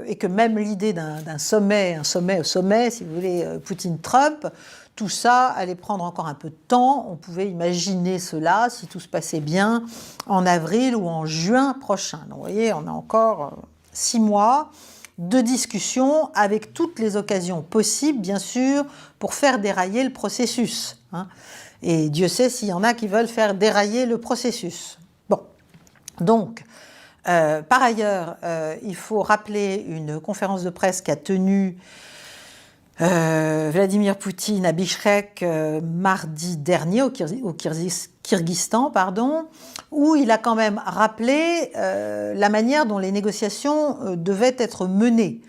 et que même l'idée d'un sommet, un sommet au sommet, si vous voulez, Poutine-Trump, tout ça allait prendre encore un peu de temps. On pouvait imaginer cela, si tout se passait bien, en avril ou en juin prochain. Donc vous voyez, on a encore 6 mois de discussion avec toutes les occasions possibles, bien sûr, pour faire dérailler le processus. Et Dieu sait s'il y en a qui veulent faire dérailler le processus. Bon, donc, par ailleurs, il faut rappeler une conférence de presse qu'a tenue Vladimir Poutine à Bishkek mardi dernier au Kyrgyzstan, où il a quand même rappelé la manière dont les négociations devaient être menées.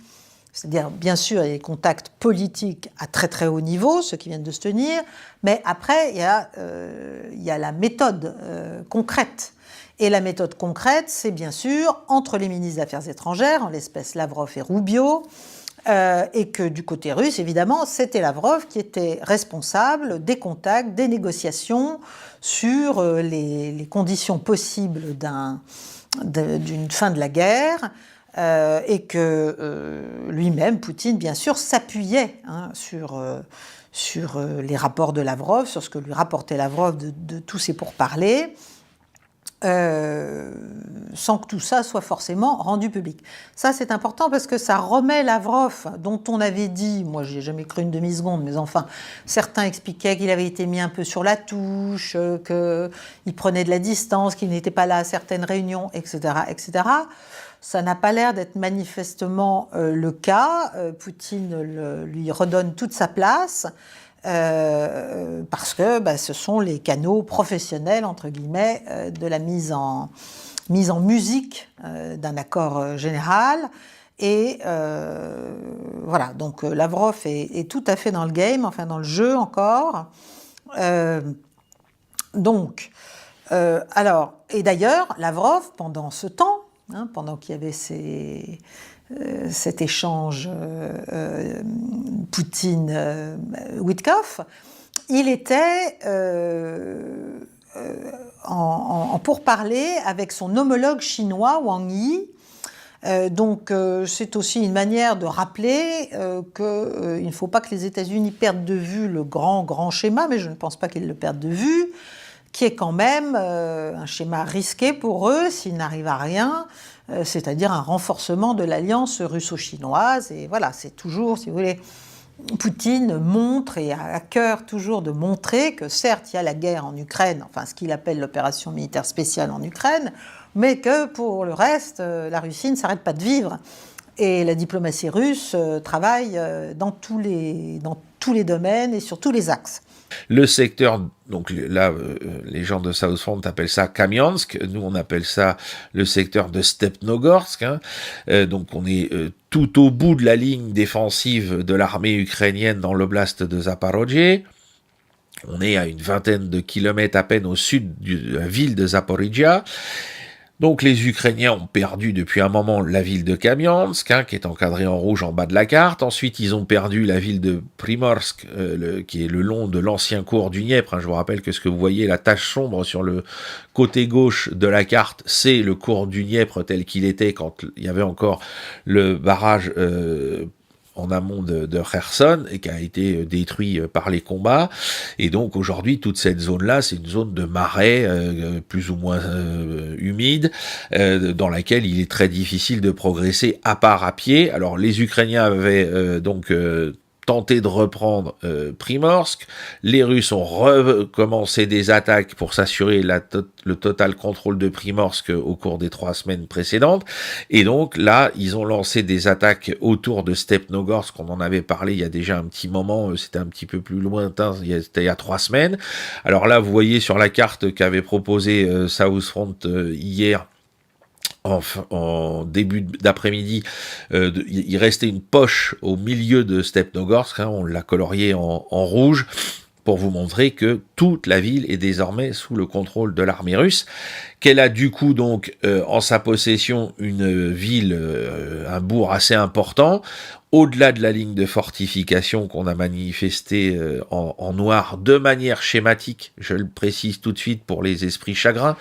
C'est-à-dire, bien sûr, il y a des contacts politiques à très très haut niveau, ceux qui viennent de se tenir, mais après, il y a la méthode concrète. Et la méthode concrète, c'est bien sûr entre les ministres des Affaires étrangères, en l'espèce Lavrov et Rubio, et que du côté russe, évidemment, c'était Lavrov qui était responsable des contacts, des négociations sur les conditions possibles d'une fin de la guerre, et que lui-même, Poutine, bien sûr, s'appuyait sur les rapports de Lavrov, sur ce que lui rapportait Lavrov de tous ces pourparlers, sans que tout ça soit forcément rendu public. Ça, c'est important parce que ça remet Lavrov, dont on avait dit, moi j'ai jamais cru une demi-seconde, mais enfin, certains expliquaient qu'il avait été mis un peu sur la touche, qu'il prenait de la distance, qu'il n'était pas là à certaines réunions, etc., etc. Ça n'a pas l'air d'être manifestement le cas. Poutine lui redonne toute sa place. Parce que ce sont les canaux professionnels, entre guillemets, de la mise en musique d'un accord général. Et voilà, donc Lavrov est tout à fait dans le game, enfin dans le jeu encore. Alors, et d'ailleurs, Lavrov, pendant ce temps, pendant qu'il y avait cet échange Poutine-Witkoff, il était en pourparlers avec son homologue chinois, Wang Yi. Donc c'est aussi une manière de rappeler qu'il ne faut pas que les États-Unis perdent de vue le grand schéma, mais je ne pense pas qu'ils le perdent de vue, qui est quand même un schéma risqué pour eux s'ils n'arrivent à rien, c'est-à-dire un renforcement de l'alliance russo-chinoise. Et voilà, c'est toujours, si vous voulez, Poutine montre et a à cœur toujours de montrer que certes il y a la guerre en Ukraine, enfin ce qu'il appelle l'opération militaire spéciale en Ukraine, mais que pour le reste, la Russie ne s'arrête pas de vivre. Et la diplomatie russe travaille dans tous les domaines et sur tous les axes. Le secteur, donc là, les gens de South Front appellent ça Kamiansk, nous on appelle ça le secteur de Stepnogorsk, donc on est tout au bout de la ligne défensive de l'armée ukrainienne dans l'oblast de Zaporozhye. On est à une vingtaine de kilomètres à peine au sud de la ville de Zaporizhzhia. Donc les Ukrainiens ont perdu depuis un moment la ville de Kamiansk, qui est encadrée en rouge en bas de la carte. Ensuite, ils ont perdu la ville de Primorsk, qui est le long de l'ancien cours du Dniepr. Je vous rappelle que ce que vous voyez, la tache sombre sur le côté gauche de la carte, c'est le cours du Dniepr tel qu'il était quand il y avait encore le barrage en amont de Kherson et qui a été détruit par les combats. Et donc aujourd'hui, toute cette zone-là, c'est une zone de marais plus ou moins humide, dans laquelle il est très difficile de progresser à part à pied. Alors les Ukrainiens avaient donc tenté de reprendre Primorsk. Les Russes ont recommencé des attaques pour s'assurer le total contrôle de Primorsk au cours des 3 semaines précédentes. Et donc là, ils ont lancé des attaques autour de Stepnogorsk. On en avait parlé il y a déjà un petit moment. C'était un petit peu plus lointain. C'était il y a 3 semaines. Alors là, vous voyez sur la carte qu'avait proposé South Front hier, en début d'après-midi, il restait une poche au milieu de Stepnogorsk, on l'a colorié en rouge, pour vous montrer que toute la ville est désormais sous le contrôle de l'armée russe, qu'elle a du coup donc en sa possession une ville, un bourg assez important, au-delà de la ligne de fortification qu'on a manifestée en noir de manière schématique, je le précise tout de suite pour les esprits chagrins,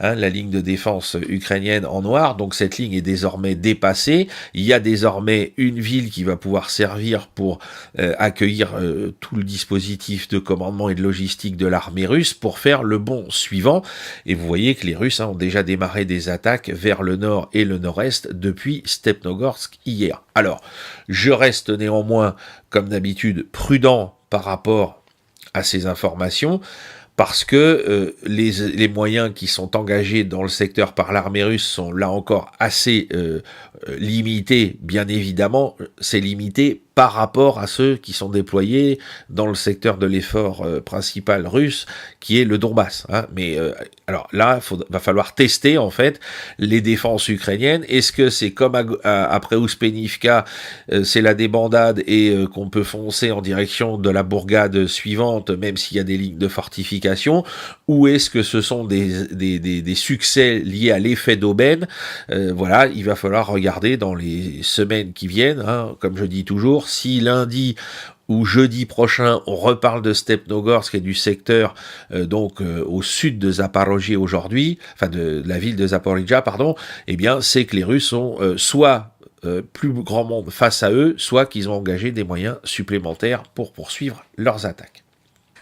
la ligne de défense ukrainienne en noir, donc cette ligne est désormais dépassée, il y a désormais une ville qui va pouvoir servir pour accueillir tout le dispositif de commandement et de logistique de l'armée russe pour faire le bond suivant, et vous voyez que les Russes ont déjà démarré des attaques vers le nord et le nord-est depuis Stepnogorsk hier. Alors, je reste néanmoins, comme d'habitude, prudent par rapport à ces informations, parce que les moyens qui sont engagés dans le secteur par l'armée russe sont là encore assez limités, bien évidemment, c'est limité par rapport à ceux qui sont déployés dans le secteur de l'effort principal russe, qui est le Donbass. Mais alors là, va falloir tester en fait les défenses ukrainiennes. Est-ce que c'est comme après Ouspenivka, c'est la débandade et qu'on peut foncer en direction de la bourgade suivante, même s'il y a des lignes de fortification, ou est-ce que ce sont des succès liés à l'effet d'aubaine? Voilà, il va falloir regarder dans les semaines qui viennent, comme je dis toujours. Si lundi ou jeudi prochain, on reparle de Stepnogorsk et du secteur donc au sud de Zaporozhye aujourd'hui, enfin de la ville de Zaporizhzhia, pardon, eh bien c'est que les Russes ont soit plus grand monde face à eux, soit qu'ils ont engagé des moyens supplémentaires pour poursuivre leurs attaques.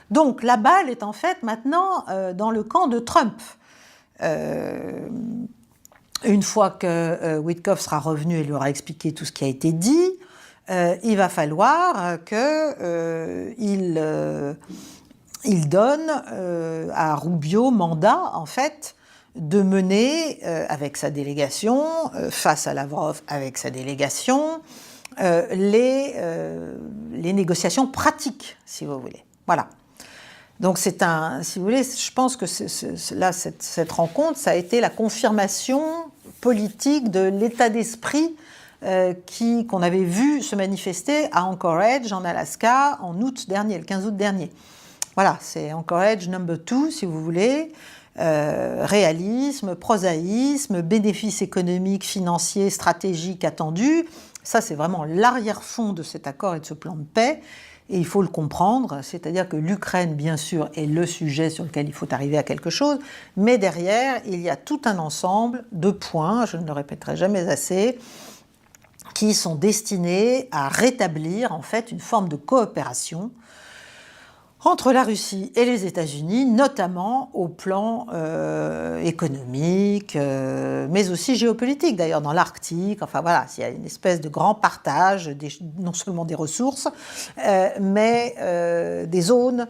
Donc la balle est en fait maintenant dans le camp de Trump. Une fois que Witkoff sera revenu et lui aura expliqué tout ce qui a été dit, il va falloir qu'il donne à Rubio mandat, en fait, de mener avec sa délégation, face à Lavrov avec sa délégation, les négociations pratiques, si vous voulez. Voilà. Donc c'est si vous voulez, je pense que là, cette rencontre, ça a été la confirmation politique de l'état d'esprit qu'on avait vu se manifester à Anchorage, en Alaska, en août dernier, le 15 août dernier. Voilà, c'est encourage number 2, si vous voulez. Réalisme, prosaïsme, bénéfices économiques, financiers, stratégiques attendus. Ça, c'est vraiment l'arrière-fond de cet accord et de ce plan de paix. Et il faut le comprendre, c'est-à-dire que l'Ukraine, bien sûr, est le sujet sur lequel il faut arriver à quelque chose, mais derrière, il y a tout un ensemble de points, je ne le répéterai jamais assez, qui sont destinés à rétablir, en fait, une forme de coopération entre la Russie et les États-Unis, notamment au plan économique, mais aussi géopolitique, d'ailleurs dans l'Arctique. Enfin voilà, il y a une espèce de grand partage, non seulement des ressources, mais des zones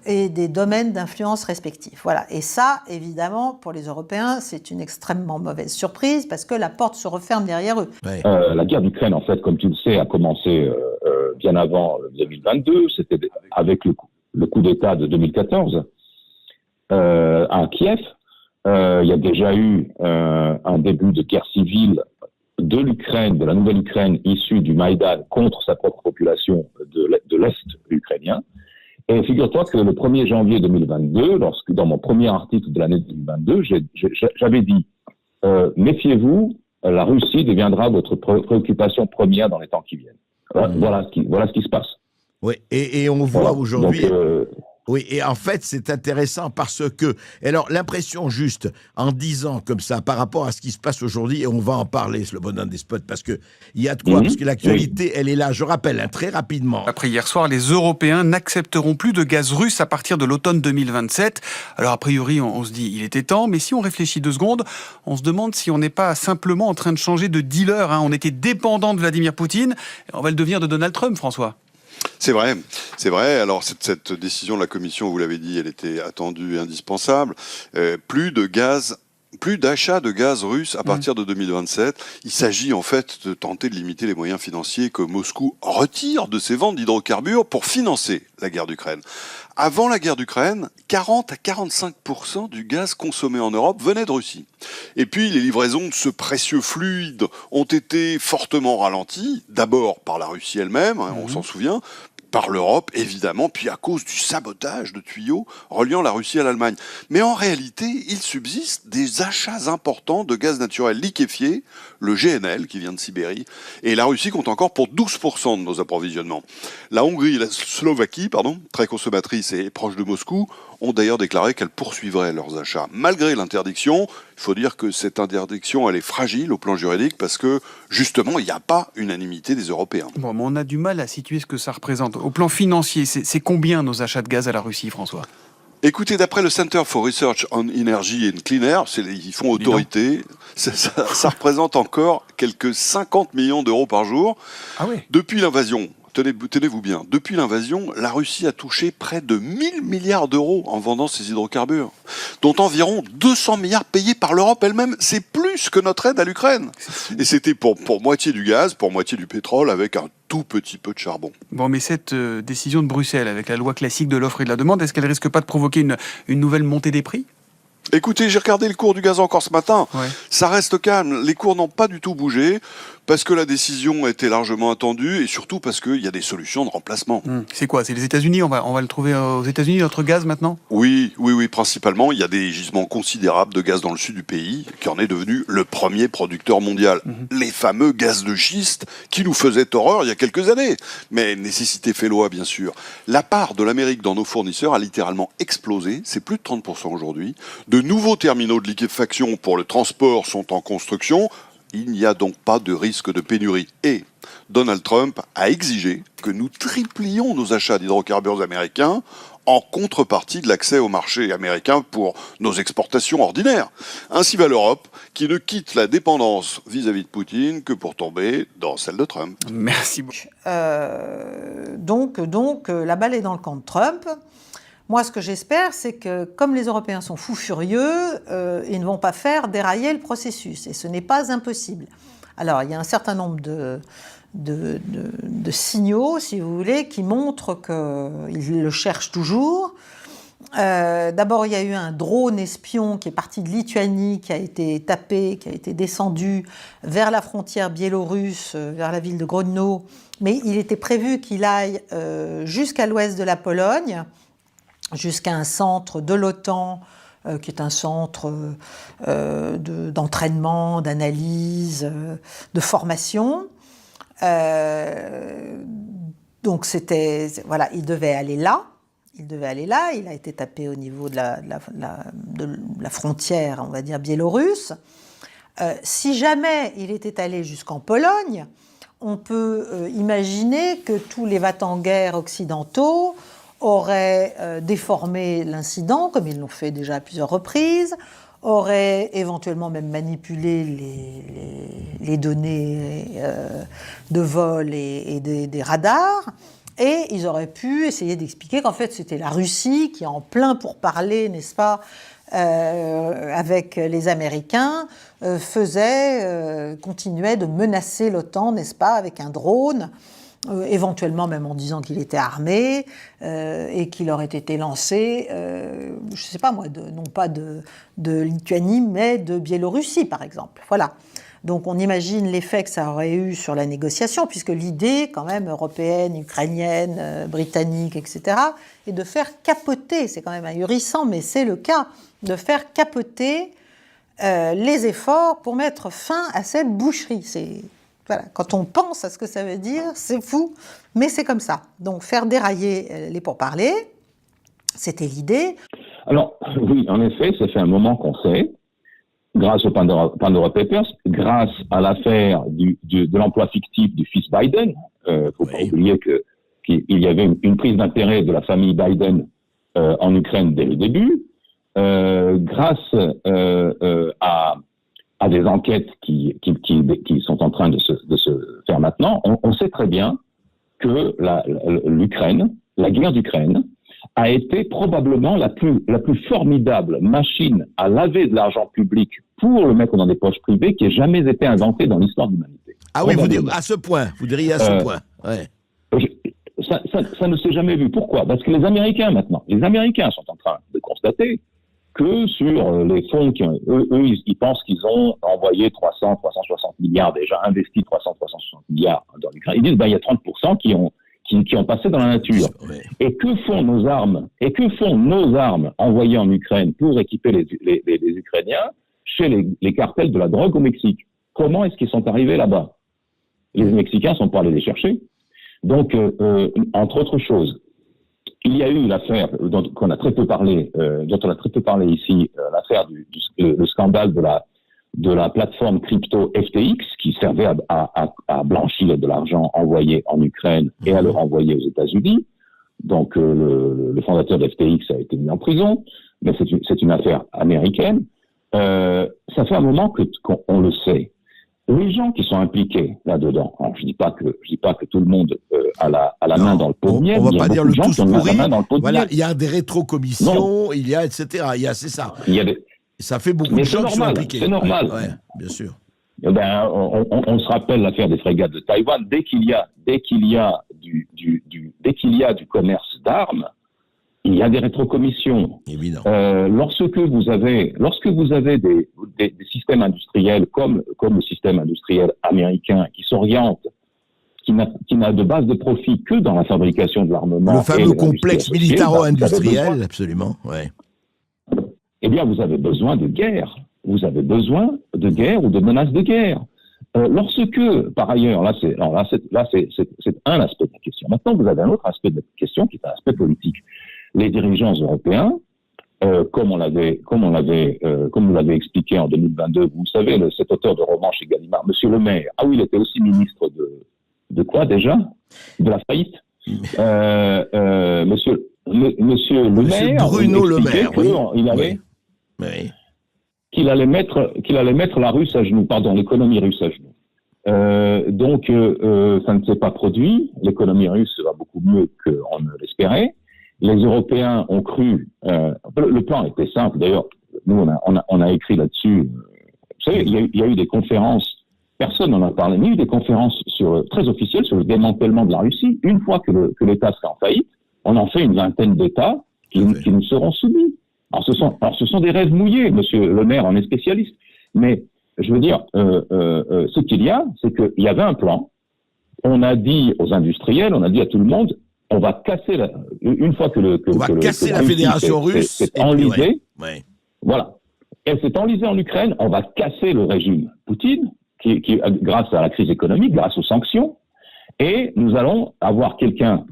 et des domaines d'influence respectifs. Voilà. Et ça, évidemment, pour les Européens, c'est une extrêmement mauvaise surprise parce que la porte se referme derrière eux. La guerre d'Ukraine, en fait, comme tu le sais, a commencé bien avant 2022. C'était avec le coup d'État de 2014 à Kiev. Il y a déjà eu un début de guerre civile de l'Ukraine, de la nouvelle Ukraine issue du Maïdan contre sa propre population de l'Est ukrainien. Et figure-toi que le 1er janvier 2022, lorsque dans mon premier article de l'année 2022, j'avais dit méfiez-vous, la Russie deviendra votre préoccupation première dans les temps qui viennent. Voilà ce qui se passe. Oui, et on voit aujourd'hui... Oui, et en fait, c'est intéressant parce que... Alors, l'impression juste, en disant comme ça, par rapport à ce qui se passe aujourd'hui, et on va en parler, Slobodan Despot, parce qu'il y a de quoi, parce que l'actualité, elle est là. Je rappelle, très rapidement. Après hier soir, les Européens n'accepteront plus de gaz russe à partir de l'automne 2027. Alors, a priori, on se dit, il était temps, mais si on réfléchit 2 secondes, on se demande si on n'est pas simplement en train de changer de dealer. On était dépendant de Vladimir Poutine, on va le devenir de Donald Trump, François. C'est vrai, c'est vrai. Alors cette décision de la Commission, vous l'avez dit, elle était attendue et indispensable. Plus d'achat de gaz russe à partir de 2027. Il s'agit en fait de tenter de limiter les moyens financiers que Moscou retire de ses ventes d'hydrocarbures pour financer la guerre d'Ukraine. Avant la guerre d'Ukraine, 40 à 45% du gaz consommé en Europe venait de Russie. Et puis les livraisons de ce précieux fluide ont été fortement ralenties, d'abord par la Russie elle-même, on s'en souvient, par l'Europe, évidemment, puis à cause du sabotage de tuyaux reliant la Russie à l'Allemagne. Mais en réalité, il subsiste des achats importants de gaz naturel liquéfié, le GNL, qui vient de Sibérie, et la Russie compte encore pour 12% de nos approvisionnements. La Hongrie et la Slovaquie, très consommatrices et proches de Moscou, ont d'ailleurs déclaré qu'elles poursuivraient leurs achats. Malgré l'interdiction, il faut dire que cette interdiction, elle est fragile au plan juridique parce que, justement, il n'y a pas unanimité des Européens. Bon, mais on a du mal à situer ce que ça représente. Au plan financier, c'est combien nos achats de gaz à la Russie, François ? Écoutez, d'après le Center for Research on Energy and Clean Air, ils font autorité, ça représente encore quelques 50 millions d'euros par jour. Ah oui. Depuis l'invasion, tenez-vous bien, depuis l'invasion, la Russie a touché près de 1000 milliards d'euros en vendant ses hydrocarbures, dont environ 200 milliards payés par l'Europe elle-même. C'est plus que notre aide à l'Ukraine. Et c'était pour moitié du gaz, pour moitié du pétrole, avec un tout petit peu de charbon. Bon, mais cette décision de Bruxelles, avec la loi classique de l'offre et de la demande, est-ce qu'elle risque pas de provoquer une nouvelle montée des prix ? Écoutez, j'ai regardé le cours du gaz encore ce matin. Ouais. Ça reste calme. Les cours n'ont pas du tout bougé parce que la décision était largement attendue et surtout parce qu'il y a des solutions de remplacement. C'est quoi ? C'est les États-Unis ? On va le trouver aux États-Unis, notre gaz maintenant ? Oui, principalement. Il y a des gisements considérables de gaz dans le sud du pays qui en est devenu le premier producteur mondial. Les fameux gaz de schiste qui nous faisaient horreur il y a quelques années. Mais nécessité fait loi, bien sûr. La part de l'Amérique dans nos fournisseurs a littéralement explosé. C'est plus de 30% aujourd'hui. De nouveaux terminaux de liquéfaction pour le transport sont en construction. Il n'y a donc pas de risque de pénurie. Et Donald Trump a exigé que nous triplions nos achats d'hydrocarbures américains en contrepartie de l'accès au marché américain pour nos exportations ordinaires. Ainsi va l'Europe, qui ne quitte la dépendance vis-à-vis de Poutine que pour tomber dans celle de Trump. Merci beaucoup. Donc, la balle est dans le camp de Trump. Moi, ce que j'espère, c'est que, comme les Européens sont fous furieux, ils ne vont pas faire dérailler le processus. Et ce n'est pas impossible. Alors, il y a un certain nombre de signaux, si vous voulez, qui montrent qu'ils le cherchent toujours. D'abord, il y a eu un drone espion qui est parti de Lituanie, qui a été tapé, qui a été descendu vers la frontière biélorusse, vers la ville de Grodno. Mais il était prévu qu'il aille jusqu'à l'ouest de la Pologne, jusqu'à un centre de l'OTAN, qui est un centre d'entraînement, d'analyse, de formation. Donc voilà, il devait aller là. Il a été tapé au niveau de la frontière, on va dire, biélorusse. Si jamais il était allé jusqu'en Pologne, on peut imaginer que tous les va-t-en-guerre occidentaux auraient déformé l'incident, comme ils l'ont fait déjà à plusieurs reprises, auraient éventuellement même manipulé les données de vol et des radars, et ils auraient pu essayer d'expliquer qu'en fait c'était la Russie qui, en plein pourparler, n'est-ce pas, avec les Américains, continuait de menacer l'OTAN, n'est-ce pas, avec un drone, éventuellement même en disant qu'il était armé et qu'il aurait été lancé, je ne sais pas moi, non pas de Lituanie, mais de Biélorussie, par exemple. Voilà. Donc on imagine l'effet que ça aurait eu sur la négociation, puisque l'idée, quand même, européenne, ukrainienne, britannique, etc., est de faire capoter, c'est quand même ahurissant, mais c'est le cas, de faire capoter les efforts pour mettre fin à cette boucherie. Voilà, quand on pense à ce que ça veut dire, c'est fou, mais c'est comme ça. Donc faire dérailler les pourparlers, c'était l'idée. Alors oui, en effet, ça fait un moment qu'on sait, grâce au Pandora Papers, grâce à l'affaire de l'emploi fictif du fils Biden. Faut pas oublier qu'il y avait une prise d'intérêt de la famille Biden en Ukraine dès le début. Grâce à des enquêtes qui sont en train de se faire maintenant, on sait très bien que la guerre d'Ukraine a été probablement la plus formidable machine à laver de l'argent public pour le mettre dans des poches privées qui ait jamais été inventée dans l'histoire de l'humanité. Ah oui, vous diriez à ce point. Ouais. Ça ne s'est jamais vu. Pourquoi? Parce que les Américains sont en train de constater que sur les fonds, eux, ils pensent qu'ils ont envoyé 360 milliards déjà, investi 360 milliards dans l'Ukraine. Ils disent, il y a 30% qui ont passé dans la nature. Et que font nos armes envoyées en Ukraine pour équiper les Ukrainiens chez les cartels de la drogue au Mexique? Comment est-ce qu'ils sont arrivés là-bas? Les Mexicains sont pas allés les chercher. Donc, entre autres choses, il y a eu l'affaire dont on a très peu parlé ici, l'affaire le scandale de la plateforme crypto FTX qui servait à blanchir de l'argent envoyé en Ukraine et à le renvoyer aux États-Unis. Donc le fondateur de FTX a été mis en prison, mais c'est une affaire américaine. Ça fait un moment qu'on le sait. Les gens qui sont impliqués là-dedans, alors je dis pas que tout le monde a la main dans le pot de miel. On va pas dire le tous pourri. Voilà, il y a des rétrocommissions, il y a etc. C'est ça. Ça fait beaucoup de gens qui sont impliqués. C'est normal. Ouais, bien sûr. On se rappelle l'affaire des frégates de Taïwan. Dès qu'il y a du commerce d'armes, il y a des rétrocommissions. Évident. Lorsque vous avez des systèmes industriels comme le système industriel américain qui s'oriente, qui n'a de base de profit que dans la fabrication de l'armement. Le fameux complexe militaro-industriel, absolument, ouais. Eh bien, vous avez besoin de guerre. Vous avez besoin de guerre ou de menaces de guerre. Lorsque, par ailleurs, là c'est un aspect de la question. Maintenant, vous avez un autre aspect de la question qui est un aspect politique. Les dirigeants européens, comme vous l'avez expliqué en 2022, vous savez, cet auteur de roman chez Gallimard, Monsieur Le Maire, il était aussi ministre de quoi déjà? De la faillite. Monsieur Le Maire, Bruno Le Maire, qu'il allait mettre la Russe à genoux, l'économie russe à genoux. Donc, ça ne s'est pas produit. L'économie russe va beaucoup mieux qu'on ne l'espérait. Les Européens ont cru. Le plan était simple. D'ailleurs, nous, on a écrit là-dessus. Vous savez, il y a eu des conférences. Personne n'en a parlé. Mais il y a eu des conférences très officielles sur le démantèlement de la Russie. Une fois que l'État sera en faillite, on en fait une vingtaine d'États qui nous seront soumis. Alors, ce sont des rêves mouillés. Monsieur Le Maire en est spécialiste. Mais, je veux dire, ce qu'il y a, c'est qu'il y avait un plan. On a dit aux industriels, on a dit à tout le monde, on va casser une fois que la fédération russe s'est enlisée. Ouais. Voilà. Elle s'est enlisée en Ukraine, on va casser le régime Poutine, qui grâce à la crise économique, grâce aux sanctions, et nous allons avoir quelqu'un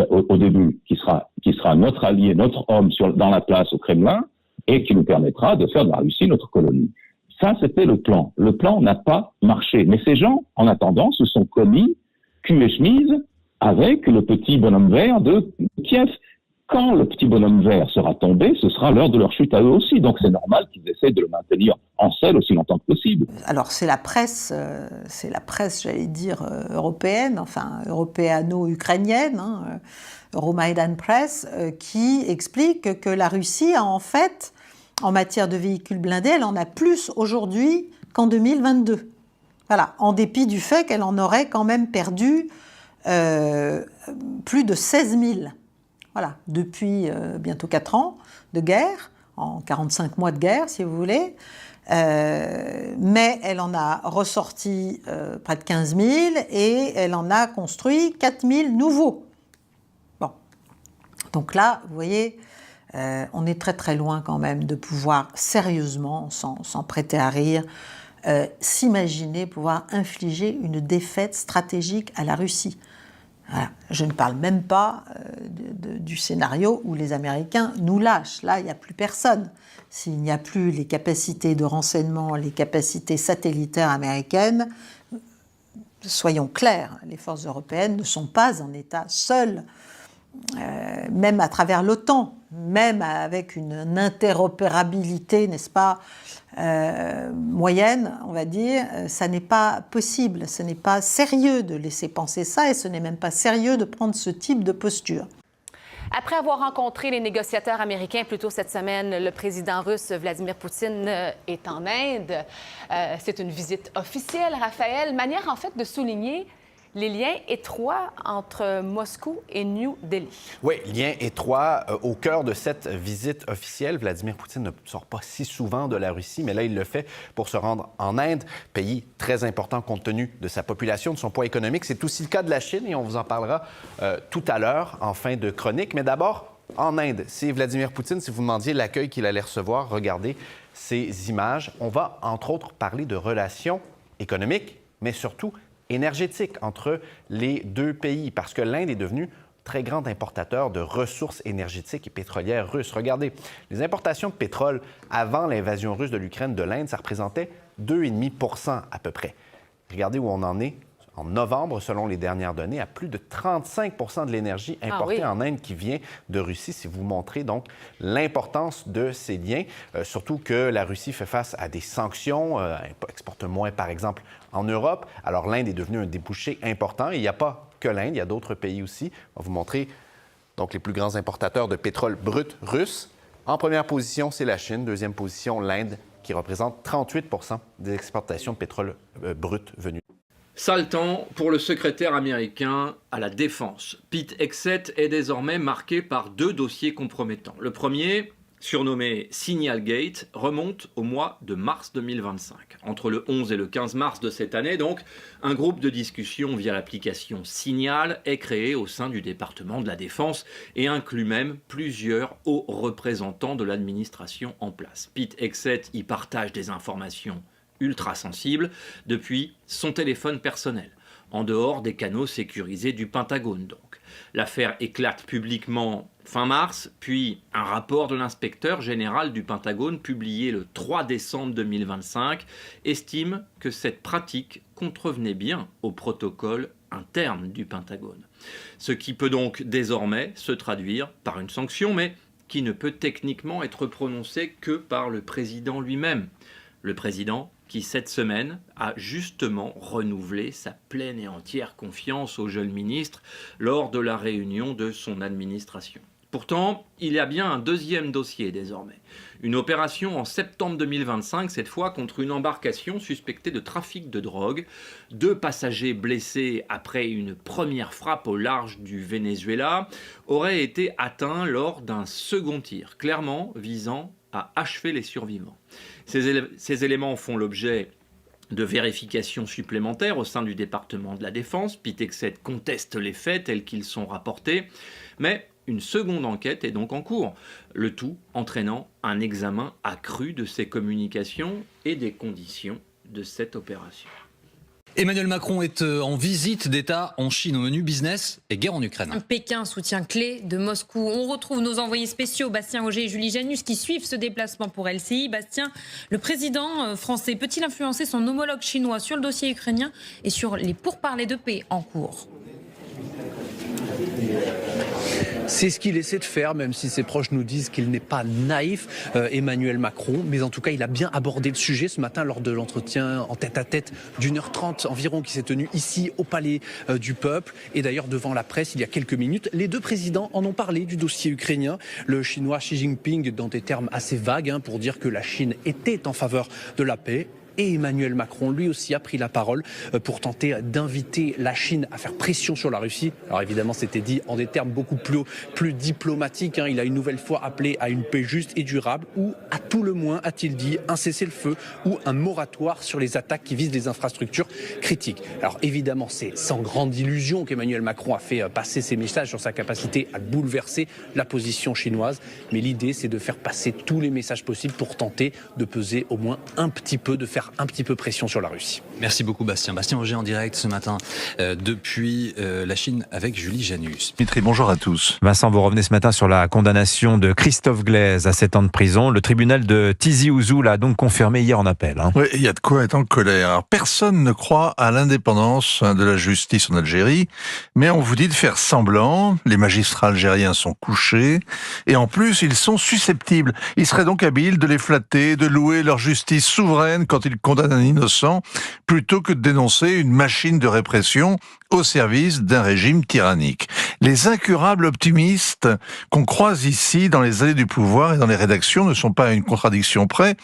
au début qui sera notre allié, notre homme dans la place au Kremlin, et qui nous permettra de faire de la Russie notre colonie. Ça, c'était le plan. Le plan n'a pas marché. Mais ces gens, en attendant, se sont commis cul et chemise avec le petit bonhomme vert de Kiev. Quand le petit bonhomme vert sera tombé, ce sera l'heure de leur chute à eux aussi. Donc c'est normal qu'ils essaient de le maintenir en selle aussi longtemps que possible. Alors c'est la presse, j'allais dire, européenne, enfin européano-ukrainienne, Euromaidan Press, qui explique que la Russie a en fait, en matière de véhicules blindés, elle en a plus aujourd'hui qu'en 2022. Voilà, en dépit du fait qu'elle en aurait quand même perdu plus de 16 000. Voilà, depuis bientôt 4 ans de guerre, en 45 mois de guerre, si vous voulez. Mais elle en a ressorti près de 15 000 et elle en a construit 4 000 nouveaux. Bon. Donc là, vous voyez, on est très très loin quand même de pouvoir sérieusement, sans prêter à rire, s'imaginer pouvoir infliger une défaite stratégique à la Russie. Voilà. Je ne parle même pas du scénario où les Américains nous lâchent. Là, il n'y a plus personne. S'il n'y a plus les capacités de renseignement, les capacités satellitaires américaines, soyons clairs, les forces européennes ne sont pas en état seules, même à travers l'OTAN, même avec une interopérabilité, n'est-ce pas, moyenne, on va dire, ça n'est pas possible, ce n'est pas sérieux de laisser penser ça et ce n'est même pas sérieux de prendre ce type de posture. Après avoir rencontré les négociateurs américains plus tôt cette semaine, le président russe Vladimir Poutine est en Inde. C'est une visite officielle, Raphaël, manière en fait de souligner les liens étroits entre Moscou et New Delhi. Oui, lien étroit au cœur de cette visite officielle. Vladimir Poutine ne sort pas si souvent de la Russie, mais là, il le fait pour se rendre en Inde, pays très important compte tenu de sa population, de son poids économique. C'est aussi le cas de la Chine et on vous en parlera tout à l'heure en fin de chronique. Mais d'abord, en Inde, c'est Vladimir Poutine. Si vous demandiez l'accueil qu'il allait recevoir, regardez ces images. On va, entre autres, parler de relations économiques, mais surtout énergétique entre les deux pays, parce que l'Inde est devenue très grand importateur de ressources énergétiques et pétrolières russes. Regardez, les importations de pétrole avant l'invasion russe de l'Ukraine de l'Inde, ça représentait 2,5 % à peu près. Regardez où on en est en novembre, selon les dernières données, à plus de 35 % de l'énergie importée en Inde qui vient de Russie. Si vous montrez donc l'importance de ces liens, surtout que la Russie fait face à des sanctions, exporte moins par exemple en Europe. Alors l'Inde est devenue un débouché important. Et il n'y a pas que l'Inde, il y a d'autres pays aussi. On va vous montrer donc les plus grands importateurs de pétrole brut russe. En première position, c'est la Chine. Deuxième position, l'Inde, qui représente 38 % des exportations de pétrole brut venues. Sale temps pour le secrétaire américain à la Défense. Pete Hegseth est désormais marqué par 2 dossiers compromettants. Le premier, surnommé Signalgate, remonte au mois de mars 2025. Entre le 11 et le 15 mars de cette année, donc, un groupe de discussion via l'application Signal est créé au sein du département de la Défense et inclut même plusieurs hauts représentants de l'administration en place. Pete Hegseth y partage des informations ultra sensible depuis son téléphone personnel, en dehors des canaux sécurisés du Pentagone donc. L'affaire éclate publiquement fin mars, puis un rapport de l'inspecteur général du Pentagone publié le 3 décembre 2025 estime que cette pratique contrevenait bien au protocole interne du Pentagone. Ce qui peut donc désormais se traduire par une sanction, mais qui ne peut techniquement être prononcée que par le président lui-même. Le président qui, cette semaine, a justement renouvelé sa pleine et entière confiance au jeune ministre lors de la réunion de son administration. Pourtant, il y a bien un deuxième dossier désormais. Une opération en septembre 2025, cette fois contre une embarcation suspectée de trafic de drogue. 2 passagers blessés après une première frappe au large du Venezuela auraient été atteints lors d'un second tir, clairement visant à achever les survivants. Ces éléments font l'objet de vérification supplémentaire au sein du département de la Défense. Pete Hegseth conteste les faits tels qu'ils sont rapportés, mais une seconde enquête est donc en cours, le tout entraînant un examen accru de ces communications et des conditions de cette opération. Emmanuel Macron est en visite d'État en Chine au menu business et guerre en Ukraine. Pékin, soutien clé de Moscou. On retrouve nos envoyés spéciaux, Bastien Auger et Julie Janus, qui suivent ce déplacement pour LCI. Bastien, le président français peut-il influencer son homologue chinois sur le dossier ukrainien et sur les pourparlers de paix en cours ? C'est ce qu'il essaie de faire, même si ses proches nous disent qu'il n'est pas naïf, Emmanuel Macron. Mais en tout cas, il a bien abordé le sujet ce matin lors de l'entretien en tête-à-tête d'1h30 environ qui s'est tenu ici au Palais du Peuple. Et d'ailleurs, devant la presse, il y a quelques minutes, les deux présidents en ont parlé du dossier ukrainien. Le Chinois Xi Jinping, dans des termes assez vagues, pour dire que la Chine était en faveur de la paix. Et Emmanuel Macron, lui aussi, a pris la parole pour tenter d'inviter la Chine à faire pression sur la Russie. Alors évidemment, c'était dit en des termes beaucoup plus diplomatiques. Il a une nouvelle fois appelé à une paix juste et durable ou, à tout le moins, a-t-il dit, un cessez-le-feu ou un moratoire sur les attaques qui visent les infrastructures critiques. Alors évidemment, c'est sans grande illusion qu'Emmanuel Macron a fait passer ses messages sur sa capacité à bouleverser la position chinoise. Mais l'idée, c'est de faire passer tous les messages possibles pour tenter de peser au moins un petit peu, de faire un petit peu pression sur la Russie. Merci beaucoup Bastien. Bastien Auger en direct ce matin depuis la Chine avec Julie Janus. Dimitri, bonjour à tous. Vincent, vous revenez ce matin sur la condamnation de Christophe Glaise à 7 ans de prison. Le tribunal de Tizi Ouzou l'a donc confirmé hier en appel. Oui, il y a de quoi être en colère. Alors, personne ne croit à l'indépendance de la justice en Algérie, mais on vous dit de faire semblant. Les magistrats algériens sont couchés et en plus ils sont susceptibles. Il serait donc habile de les flatter, de louer leur justice souveraine quand ils condamnent un innocent, plutôt que de dénoncer une machine de répression au service d'un régime tyrannique. Les incurables optimistes qu'on croise ici dans les allées du pouvoir et dans les rédactions ne sont pas à une contradiction près,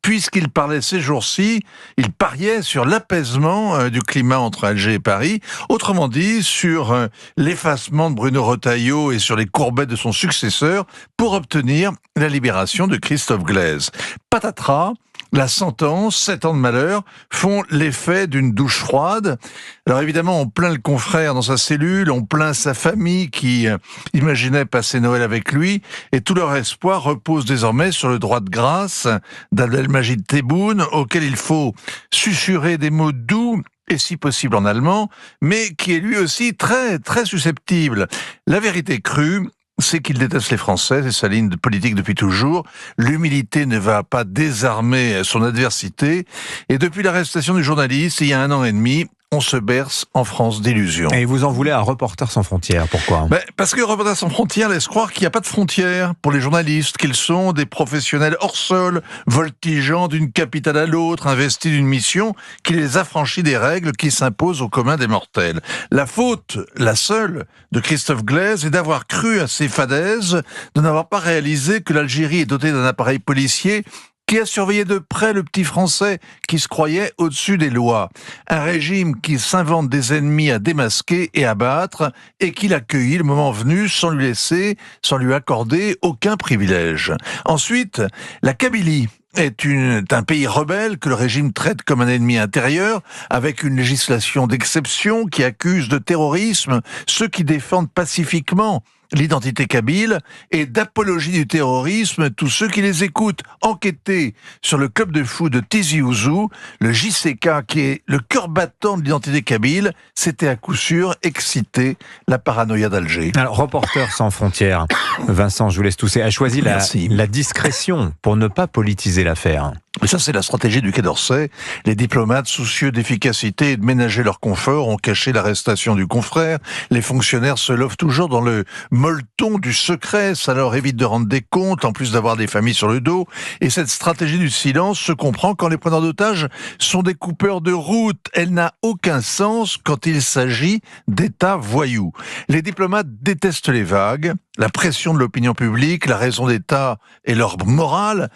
puisqu'ils parlaient ces jours-ci, ils pariaient sur l'apaisement du climat entre Alger et Paris, autrement dit sur l'effacement de Bruno Retailleau et sur les courbettes de son successeur pour obtenir la libération de Christophe Glaise. Patatras, la sentence, 7 ans de malheur, font l'effet d'une douche froide. Alors évidemment, on plaint le confrère dans sa cellule, on plaint sa famille qui imaginait passer Noël avec lui, et tout leur espoir repose désormais sur le droit de grâce d'Abdelmajid Tebboune, auquel il faut susurrer des mots doux, et si possible en allemand, mais qui est lui aussi très, très susceptible. La vérité crue, c'est qu'il déteste les Français, c'est sa ligne de politique depuis toujours. L'humilité ne va pas désarmer son adversité. Et depuis l'arrestation du journaliste, il y a 1 an et demi, on se berce en France d'illusions. Et vous en voulez à Reporters sans frontières, pourquoi ? Parce que Reporters sans frontières laisse croire qu'il n'y a pas de frontières pour les journalistes, qu'ils sont des professionnels hors sol, voltigeant d'une capitale à l'autre, investis d'une mission qui les affranchit des règles qui s'imposent au commun des mortels. La faute, la seule, de Christophe Glaise est d'avoir cru à ces fadaises, de n'avoir pas réalisé que l'Algérie est dotée d'un appareil policier qui a surveillé de près le petit Français qui se croyait au-dessus des lois. Un régime qui s'invente des ennemis à démasquer et à battre et qui l'accueillit le moment venu sans lui accorder aucun privilège. Ensuite, la Kabylie est un pays rebelle que le régime traite comme un ennemi intérieur, avec une législation d'exception qui accuse de terrorisme ceux qui défendent pacifiquement l'identité kabyle et d'apologie du terrorisme tous ceux qui les écoutent. Enquêter sur le club de foot de Tizi Ouzou, le JCK qui est le cœur battant de l'identité kabyle, c'était à coup sûr exciter la paranoïa d'Alger. Alors, Reporters sans frontières, Vincent, je vous laisse tousser, a choisi la discrétion pour ne pas politiser l'affaire. Mais ça, c'est la stratégie du Quai d'Orsay. Les diplomates, soucieux d'efficacité et de ménager leur confort, ont caché l'arrestation du confrère. Les fonctionnaires se lovent toujours dans le molleton du secret. Ça leur évite de rendre des comptes, en plus d'avoir des familles sur le dos. Et cette stratégie du silence se comprend quand les preneurs d'otages sont des coupeurs de route. Elle n'a aucun sens quand il s'agit d'États voyous. Les diplomates détestent les vagues, la pression de l'opinion publique, la raison d'État et leur morale,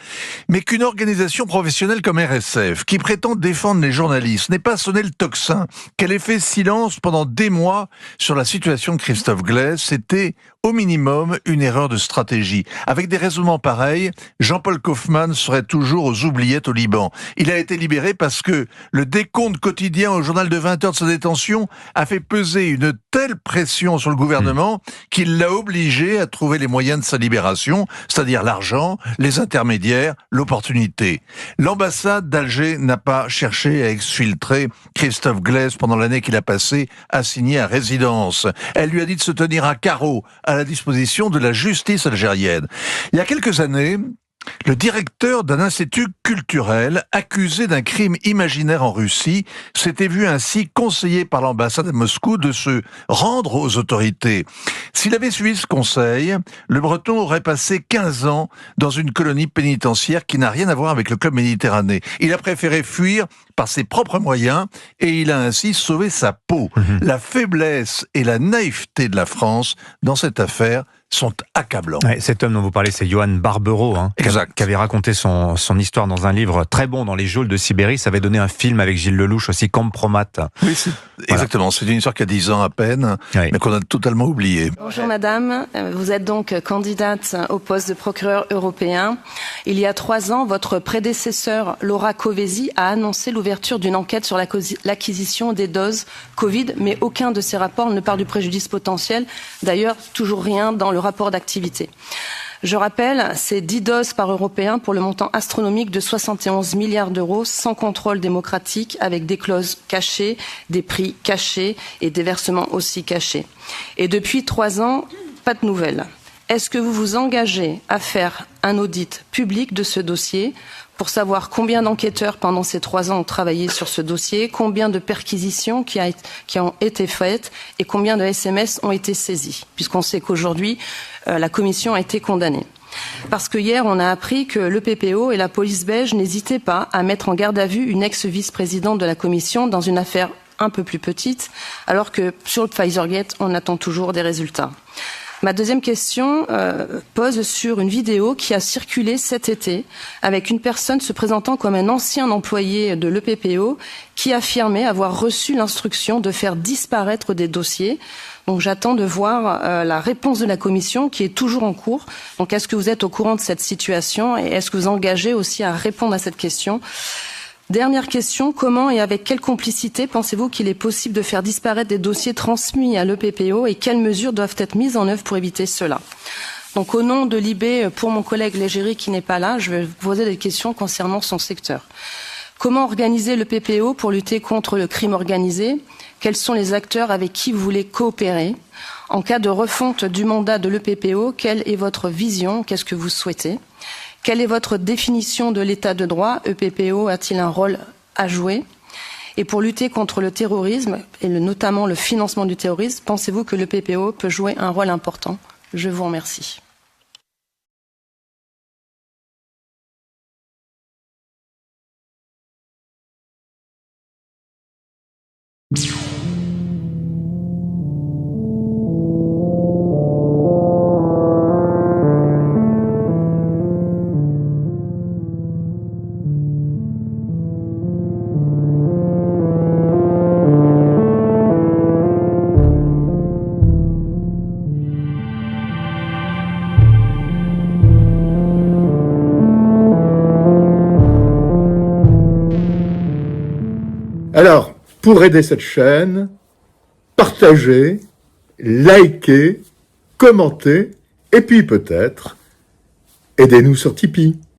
mais qu'une organisation professionnelle comme RSF, qui prétend défendre les journalistes, n'ait pas sonné le tocsin, qu'elle ait fait silence pendant des mois sur la situation de Christophe Glaise, c'était au minimum une erreur de stratégie. Avec des raisonnements pareils, Jean-Paul Kaufmann serait toujours aux oubliettes au Liban. Il a été libéré parce que le décompte quotidien au journal de 20 heures de sa détention a fait peser une telle pression sur le gouvernement qu'il l'a obligé à trouver les moyens de sa libération, c'est-à-dire l'argent, les intermédiaires, l'opportunité. L'ambassade d'Alger n'a pas cherché à exfiltrer Christophe Glaise pendant l'année qu'il a passé assigné à résidence. Elle lui a dit de se tenir à carreau à la disposition de la justice algérienne. Il y a quelques années, le directeur d'un institut culturel accusé d'un crime imaginaire en Russie s'était vu ainsi conseillé par l'ambassade à Moscou de se rendre aux autorités. S'il avait suivi ce conseil, le Breton aurait passé 15 ans dans une colonie pénitentiaire qui n'a rien à voir avec le Club Méditerranée. Il a préféré fuir par ses propres moyens et il a ainsi sauvé sa peau. La faiblesse et la naïveté de la France dans cette affaire sont accablants. Ouais, cet homme dont vous parlez, c'est Johan Barbero, qui avait raconté son histoire dans un livre très bon, dans les geôles de Sibérie. Ça avait donné un film avec Gilles Lelouch aussi, Compromat. Oui, exactement. C'est une histoire qui a 10 ans à peine, mais qu'on a totalement oublié. Bonjour madame, vous êtes donc candidate au poste de procureur européen. Il y a 3 ans, votre prédécesseur Laura Kövesi a annoncé l'ouverture d'une enquête sur l'acquisition des doses Covid, mais aucun de ces rapports ne parle du préjudice potentiel. D'ailleurs, toujours rien dans le rapport d'activité. Je rappelle, c'est 10 doses par Européen pour le montant astronomique de 71 milliards d'euros, sans contrôle démocratique, avec des clauses cachées, des prix cachés et des versements aussi cachés. Et depuis 3 ans, pas de nouvelles. Est-ce que vous vous engagez à faire un audit public de ce dossier pour savoir combien d'enquêteurs pendant ces 3 ans ont travaillé sur ce dossier, combien de perquisitions qui ont été faites et combien de SMS ont été saisis, puisqu'on sait qu'aujourd'hui, la commission a été condamnée. Parce que hier, on a appris que le PPO et la police belge n'hésitaient pas à mettre en garde à vue une ex-vice-présidente de la commission dans une affaire un peu plus petite, alors que sur le Pfizergate, on attend toujours des résultats. Ma deuxième question pose sur une vidéo qui a circulé cet été avec une personne se présentant comme un ancien employé de l'EPPO qui affirmait avoir reçu l'instruction de faire disparaître des dossiers. Donc j'attends de voir la réponse de la commission qui est toujours en cours. Donc est-ce que vous êtes au courant de cette situation et est-ce que vous engagez aussi à répondre à cette question ? Dernière question, comment et avec quelle complicité pensez-vous qu'il est possible de faire disparaître des dossiers transmis à l'EPPO et quelles mesures doivent être mises en œuvre pour éviter cela ? Donc au nom de l'IB, pour mon collègue Légéry qui n'est pas là, je vais vous poser des questions concernant son secteur. Comment organiser le PPO pour lutter contre le crime organisé ? Quels sont les acteurs avec qui vous voulez coopérer ? En cas de refonte du mandat de l'EPPO, quelle est votre vision ? Qu'est-ce que vous souhaitez ? Quelle est votre définition de l'état de droit ? EPPO a-t-il un rôle à jouer ? Et pour lutter contre le terrorisme, et notamment le financement du terrorisme, pensez-vous que l'EPPO peut jouer un rôle important ? Je vous remercie. Alors, pour aider cette chaîne, partagez, likez, commentez, et puis peut-être, aidez-nous sur Tipeee.